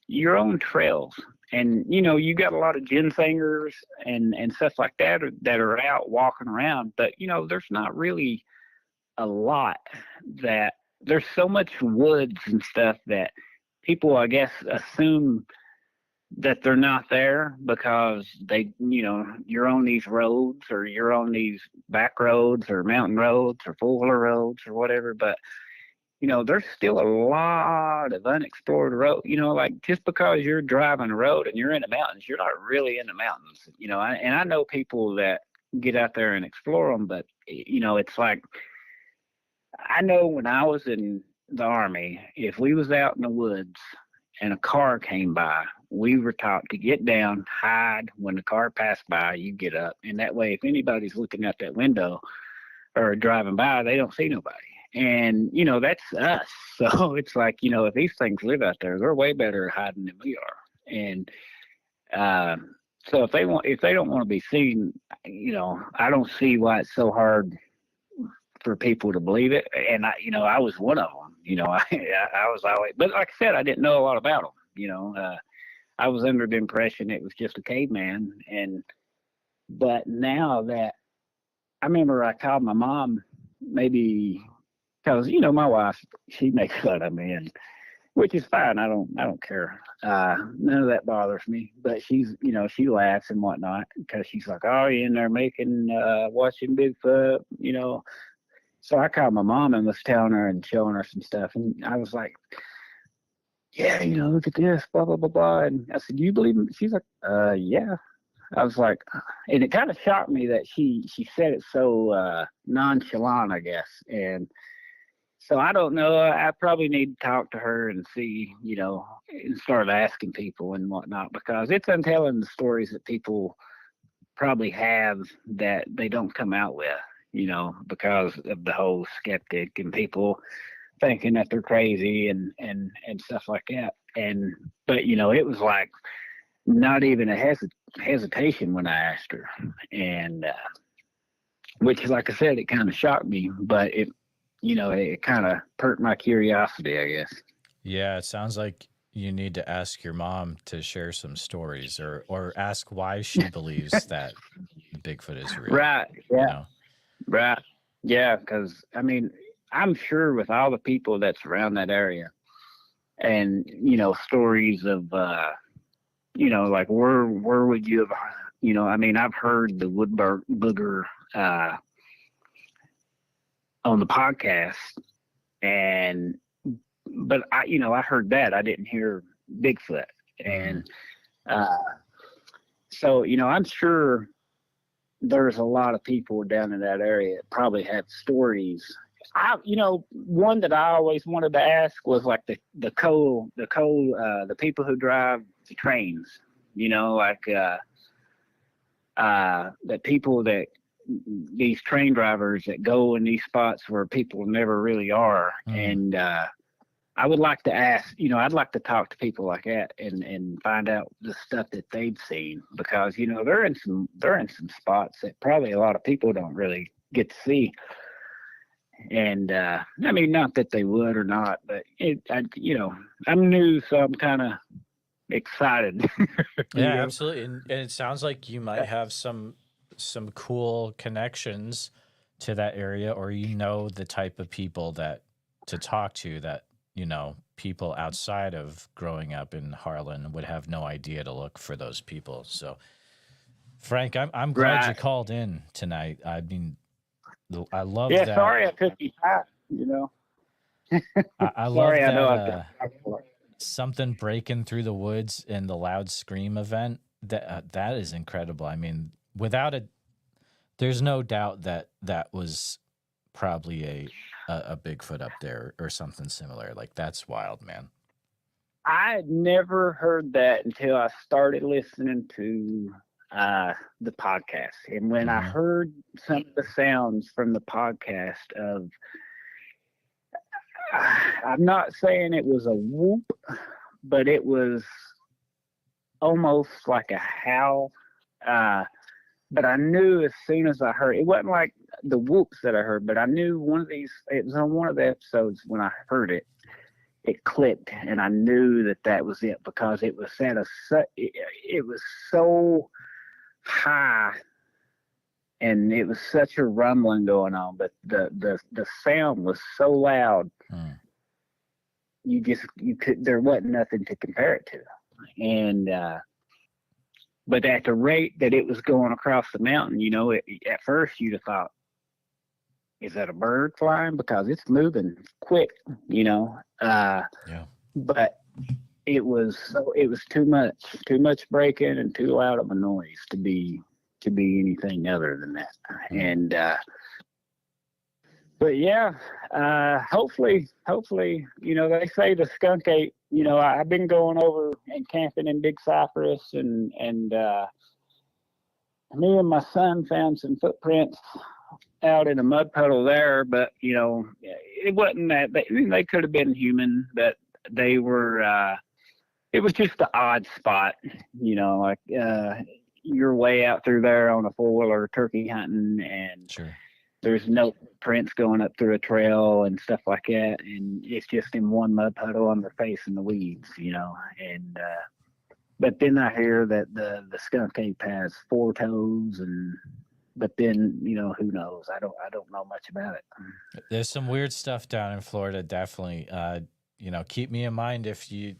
B: you're on trails. And, you got a lot of ginsenggers and stuff like that are out walking around. But, there's not really a lot there's so much woods and stuff that people, I guess, assume that they're not there because you're on these roads or you're on these back roads or mountain roads or four-wheeler roads or whatever. But there's still a lot of unexplored road. Like just because you're driving a road and you're in the mountains, you're not really in the mountains. And I know people that get out there and explore them, but it's like, I know when I was in the Army, if we was out in the woods and a car came by, we were taught to get down, hide. When the car passed by, you get up, and that way, if anybody's looking out that window or driving by, they don't see nobody. And, that's us. So it's like, if these things live out there, they're way better at hiding than we are. And so if they don't want to be seen, I don't see why it's so hard for people to believe it. And I was one of them, I was always, but like I said, I didn't know a lot about them, I was under the impression it was just a caveman. But now that I remember I called my mom, maybe because my wife, she makes fun of me, and which is fine. I don't care. None of that bothers me. But she's, she laughs and whatnot because she's like, "Oh, you're in there watching Bigfoot," So I called my mom and was telling her and showing her some stuff, and I was like, "Yeah, look at this, blah blah blah blah." And I said, "Do you believe me?" She's like, "Yeah." I was like, and it kind of shocked me that she said it so nonchalant, I guess. And so I don't know. I probably need to talk to her and see, and start asking people and whatnot, because it's untelling the stories that people probably have that they don't come out with, because of the whole skeptic and people thinking that they're crazy and stuff like that. But it was like not even a hesitation when I asked her, and which, like I said, it kind of shocked me, but it kind of perked my curiosity, I guess.
A: Yeah, it sounds like you need to ask your mom to share some stories, or ask why she believes that Bigfoot is real.
B: Right. Yeah. Right. Yeah. Because I'm sure with all the people that's around that area, and stories of like where would you have, I've heard the wood booger on the podcast, but I heard that. I didn't hear Bigfoot. And so I'm sure there's a lot of people down in that area that probably have stories. One that I always wanted to ask was like the people who drive the trains, the people that, these train drivers that go in these spots where people never really are. And I would like to ask, I'd like to talk to people like that and find out the stuff that they've seen, because they're in some spots that probably a lot of people don't really get to see. And I mean, not that they would or not, but I'm new, so I'm kind of excited.
A: Yeah, absolutely. And it sounds like you might have some cool connections to that area, or the type of people that to talk to that people outside of growing up in Harlan would have no idea to look for those people. So, Frank, I'm glad
B: Right.
A: you called in tonight. I mean, I love
B: Yeah,
A: that.
B: sorry I took you time.
A: I love
B: Sorry, I know
A: that something breaking through the woods and the loud scream event. That is incredible. I mean, there's no doubt that was probably a Bigfoot up there or something similar. Like, that's wild, man.
B: I had never heard that until I started listening to the podcast. And when I heard some of the sounds from the podcast of, I'm not saying it was a whoop, but it was almost like a howl. But I knew as soon as I heard, it wasn't like the whoops that I heard, but I knew it was on one of the episodes when I heard it, it clicked, and I knew that was it, because it was it was so high, and it was such a rumbling going on, but the sound was so loud, there wasn't nothing to compare it to. And but at the rate that it was going across the mountain, at first you'd have thought, is that a bird flying? Because it's moving quick,
A: Yeah.
B: But it was too much breaking and too loud of a noise to be anything other than that. And but yeah, hopefully, they say the skunk ate. I've been going over and camping in Big Cypress, and me and my son found some footprints out in a mud puddle there, but it wasn't that. They could have been human, but they were. It was just an odd spot, like you're way out through there on a 4-wheeler turkey hunting, and
A: sure.
B: There's no prints going up through a trail and stuff like that, and it's just in one mud puddle on their face in the weeds, And but then I hear that the skunk ape has 4 toes, but then who knows? I don't know much about it.
A: There's some weird stuff down in Florida, definitely. Keep me in mind if you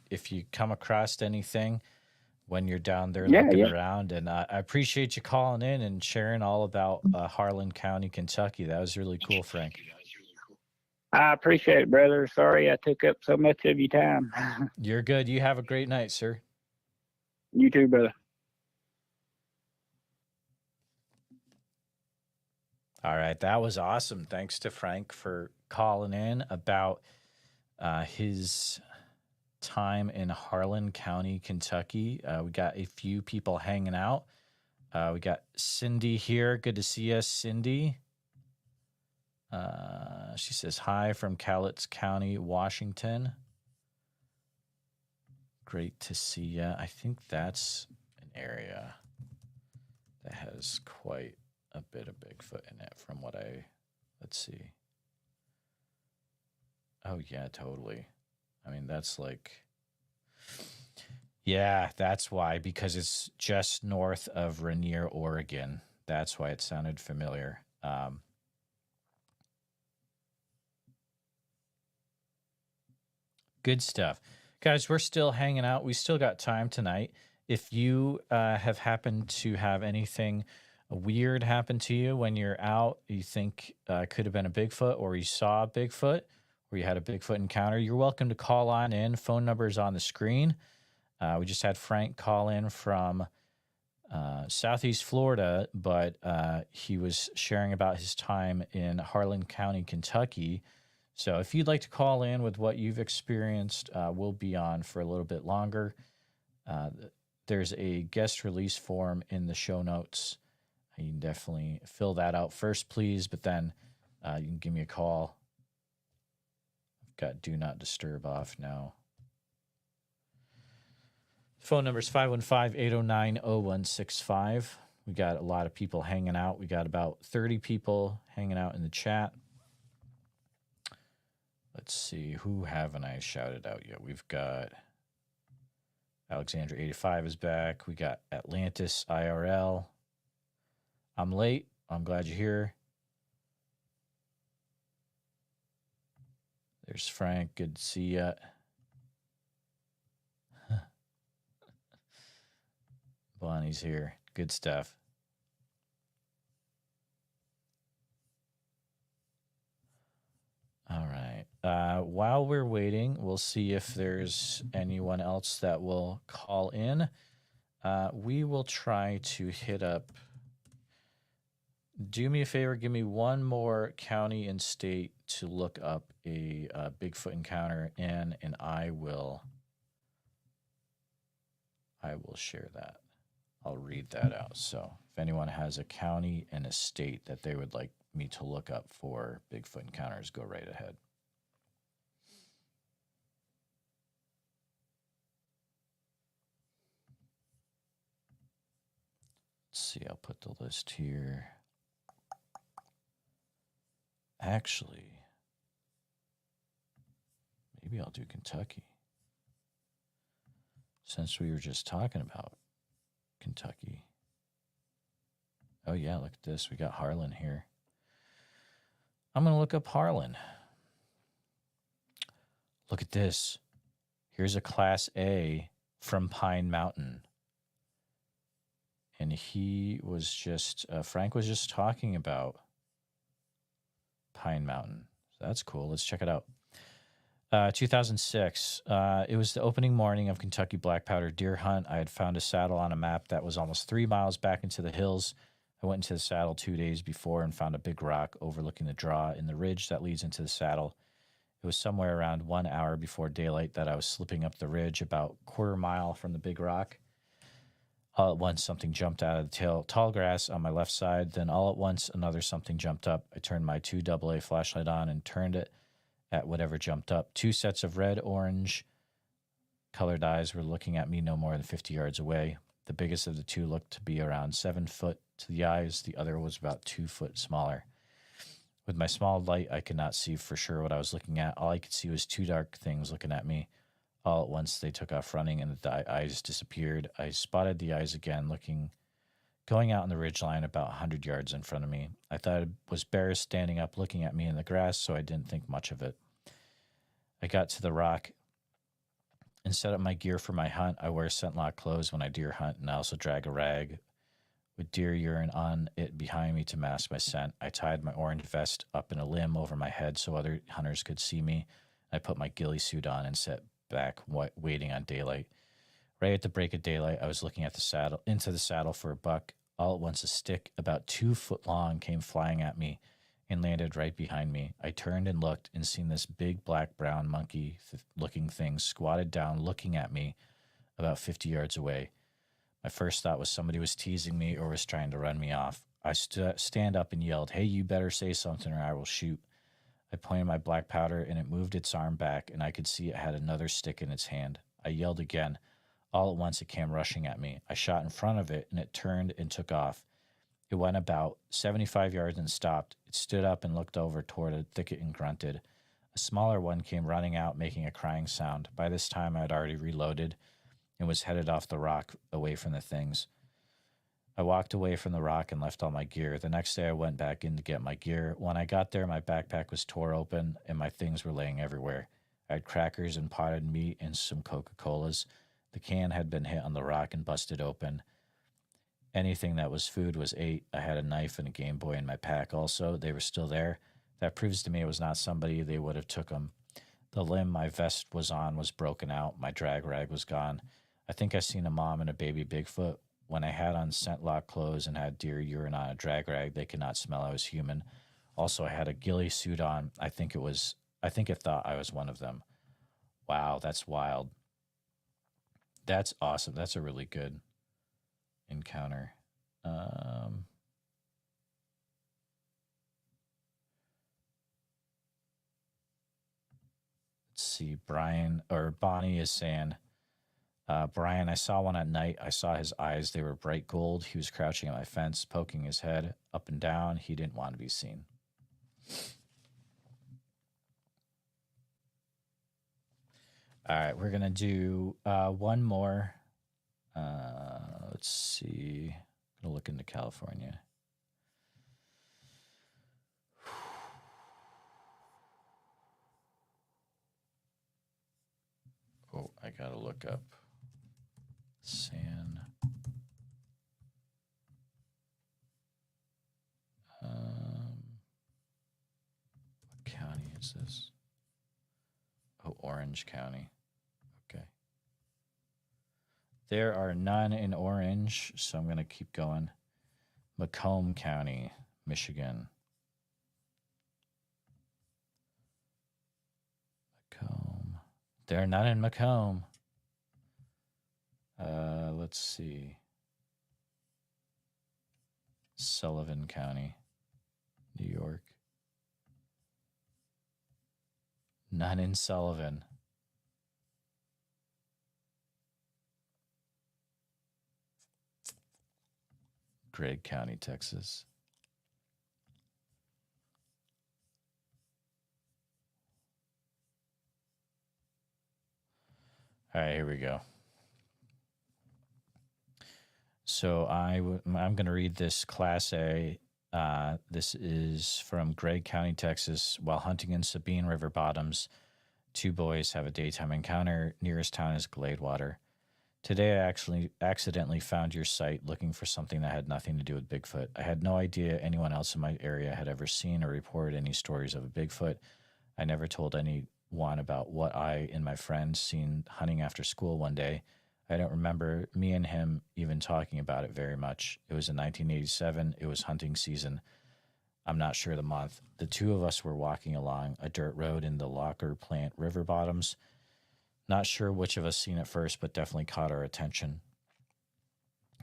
A: come across anything when you're down there looking around. And I appreciate you calling in and sharing all about Harlan County, Kentucky. That was really cool, Frank.
B: I appreciate it, brother. Sorry I took up so much of your time.
A: You're good. You have a great night, sir.
B: You too, brother.
A: All right. That was awesome. Thanks to Frank for calling in about his time in Harlan County, Kentucky. We got a few people hanging out. We got Cindy here. Good to see you, Cindy. She says hi from Cowlitz County, Washington. Great to see you. I think that's an area that has quite a bit of Bigfoot in it from what let's see. Oh yeah, totally. I mean, that's that's why, because it's just north of Rainier, Oregon. That's why it sounded familiar. Good stuff. Guys, we're still hanging out. We still got time tonight. If you have happened to have anything weird happen to you when you're out, you think could have been a Bigfoot, or you saw a Bigfoot, or you had a Bigfoot encounter, you're welcome to call on in. Phone number is on the screen. We just had Frank call in from Southeast Florida, but he was sharing about his time in Harlan County, Kentucky. So if you'd like to call in with what you've experienced, we'll be on for a little bit longer. There's a guest release form in the show notes. You can definitely fill that out first, please, but then you can give me a call. got Do Not Disturb off now. Phone number is 515-809-0165. We got a lot of people hanging out. We got about 30 people hanging out in the chat. Let's see, who haven't I shouted out yet? We've got Alexandra85 is back. We got Atlantis IRL. I'm late. I'm glad you're here. There's Frank. Good to see ya. Bonnie's here. Good stuff. All right. While we're waiting, we'll see if there's anyone else that will call in. We will try to hit up. Do me a favor, give me one more county and state to look up a Bigfoot encounter in, and I will share that. I'll read that out. So if anyone has a county and a state that they would like me to look up for Bigfoot encounters, go right ahead. Let's see, I'll put the list here. Actually, maybe I'll do Kentucky. Since we were just talking about Kentucky. Oh, yeah, look at this. We got Harlan here. I'm going to look up Harlan. Look at this. Here's a Class A from Pine Mountain. And he was just, Frank was just talking about Pine Mountain. So that's cool. Let's check it out. 2006. It was the opening morning of Kentucky black powder deer hunt. I had found a saddle on a map that was almost 3 miles back into the hills. I went into the saddle 2 days before and found a big rock overlooking the draw in the ridge that leads into the saddle. It was somewhere around 1 hour before daylight that I was slipping up the ridge about quarter mile from the big rock. All at once, something jumped out of the tall grass on my left side. Then all at once, another something jumped up. I turned my 2 AA flashlight on and turned it at whatever jumped up. 2 sets of red, orange colored eyes were looking at me no more than 50 yards away. The biggest of the 2 looked to be around 7 foot to the eyes. The other was about 2 foot smaller. With my small light, I could not see for sure what I was looking at. All I could see was 2 dark things looking at me. All at once, they took off running, and the eyes disappeared. I spotted the eyes again, going out on the ridgeline about 100 yards in front of me. I thought it was bears standing up looking at me in the grass, so I didn't think much of it. I got to the rock and set up my gear for my hunt. I wear scent-lock clothes when I deer hunt, and I also drag a rag with deer urine on it behind me to mask my scent. I tied my orange vest up in a limb over my head so other hunters could see me. I put my ghillie suit on and set back, waiting on daylight. Right at the break of daylight, I was looking at into the saddle for a buck. All at once, a stick about 2 foot long came flying at me and landed right behind me. I turned and looked and seen this big black-brown monkey-looking thing squatted down looking at me about 50 yards away. My first thought was somebody was teasing me or was trying to run me off. I stand up and yelled, "Hey, you better say something or I will shoot." I pointed my black powder and it moved its arm back and I could see it had another stick in its hand. I yelled again. All at once it came rushing at me. I shot in front of it and it turned and took off. It went about 75 yards and stopped. It stood up and looked over toward a thicket and grunted. A smaller one came running out, making a crying sound. By this time I had already reloaded and was headed off the rock away from the things. I walked away from the rock and left all my gear. The next day I went back in to get my gear. When I got there, my backpack was tore open and my things were laying everywhere. I had crackers and potted meat and some Coca-Colas. The can had been hit on the rock and busted open. Anything that was food was ate. I had a knife and a Game Boy in my pack also. They were still there. That proves to me it was not somebody. They would have took them. The limb my vest was on was broken out. My drag rag was gone. I think I seen a mom and a baby Bigfoot. When I had on scent-lock clothes and had deer urine on a drag rag, they could not smell I was human. Also, I had a ghillie suit on. I think it thought I was one of them. Wow, that's wild. That's awesome. That's a really good encounter. Brian or Bonnie is saying, Brian, I saw one at night. I saw his eyes. They were bright gold. He was crouching at my fence, poking his head up and down. He didn't want to be seen. All right, we're going to do one more. Let's see. I'm going to look into California. Oh, I got to look up San. What county is this? Oh, Orange County. Okay. There are none in Orange, so I'm going to keep going. Macomb County, Michigan. Macomb. There are none in Macomb. Let's see. Sullivan County, New York. None in Sullivan. Gregg County, Texas. All right, here we go. So I'm going to read this Class A. This is from Gregg County, Texas. While hunting in Sabine River bottoms, 2 boys have a daytime encounter. Nearest town is Gladewater. Today, I actually accidentally found your site looking for something that had nothing to do with Bigfoot. I had no idea anyone else in my area had ever seen or reported any stories of a Bigfoot. I never told anyone about what I and my friends seen hunting after school one day. I don't remember me and him even talking about it very much. It was in 1987. It was hunting season. I'm not sure the month. The 2 of us were walking along a dirt road in the Locker Plant River bottoms. Not sure which of us seen it first, but definitely caught our attention.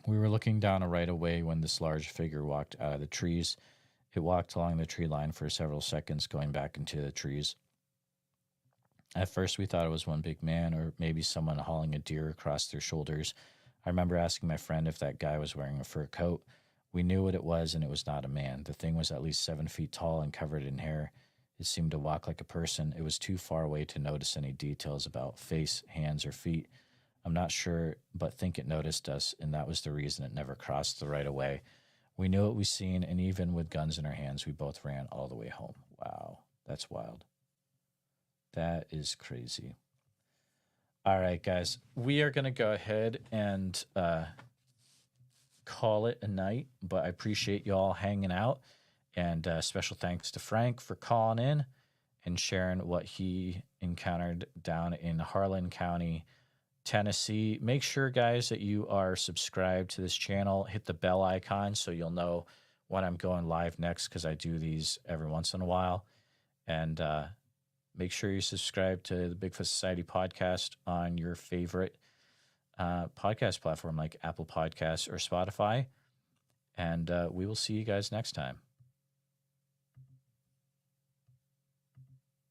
A: We were looking down a right-of-way when this large figure walked out of the trees. It walked along the tree line for several seconds, going back into the trees. At first, we thought it was one big man or maybe someone hauling a deer across their shoulders. I remember asking my friend if that guy was wearing a fur coat. We knew what it was, and it was not a man. The thing was at least 7 feet tall and covered in hair. It seemed to walk like a person. It was too far away to notice any details about face, hands, or feet. I'm not sure, but think it noticed us, and that was the reason it never crossed the right-of-way. We knew what we seen, and even with guns in our hands, we both ran all the way home. Wow, that's wild. That is crazy. All right, guys, we are going to go ahead and call it a night, but I appreciate you all hanging out. And special thanks to Frank for calling in and sharing what he encountered down in Harlan County, Tennessee. Make sure, guys, that you are subscribed to this channel. Hit the bell icon so you'll know when I'm going live next, because I do these every once in a while. And make sure you subscribe to the Bigfoot Society Podcast on your favorite podcast platform like Apple Podcasts or Spotify. And we will see you guys next time.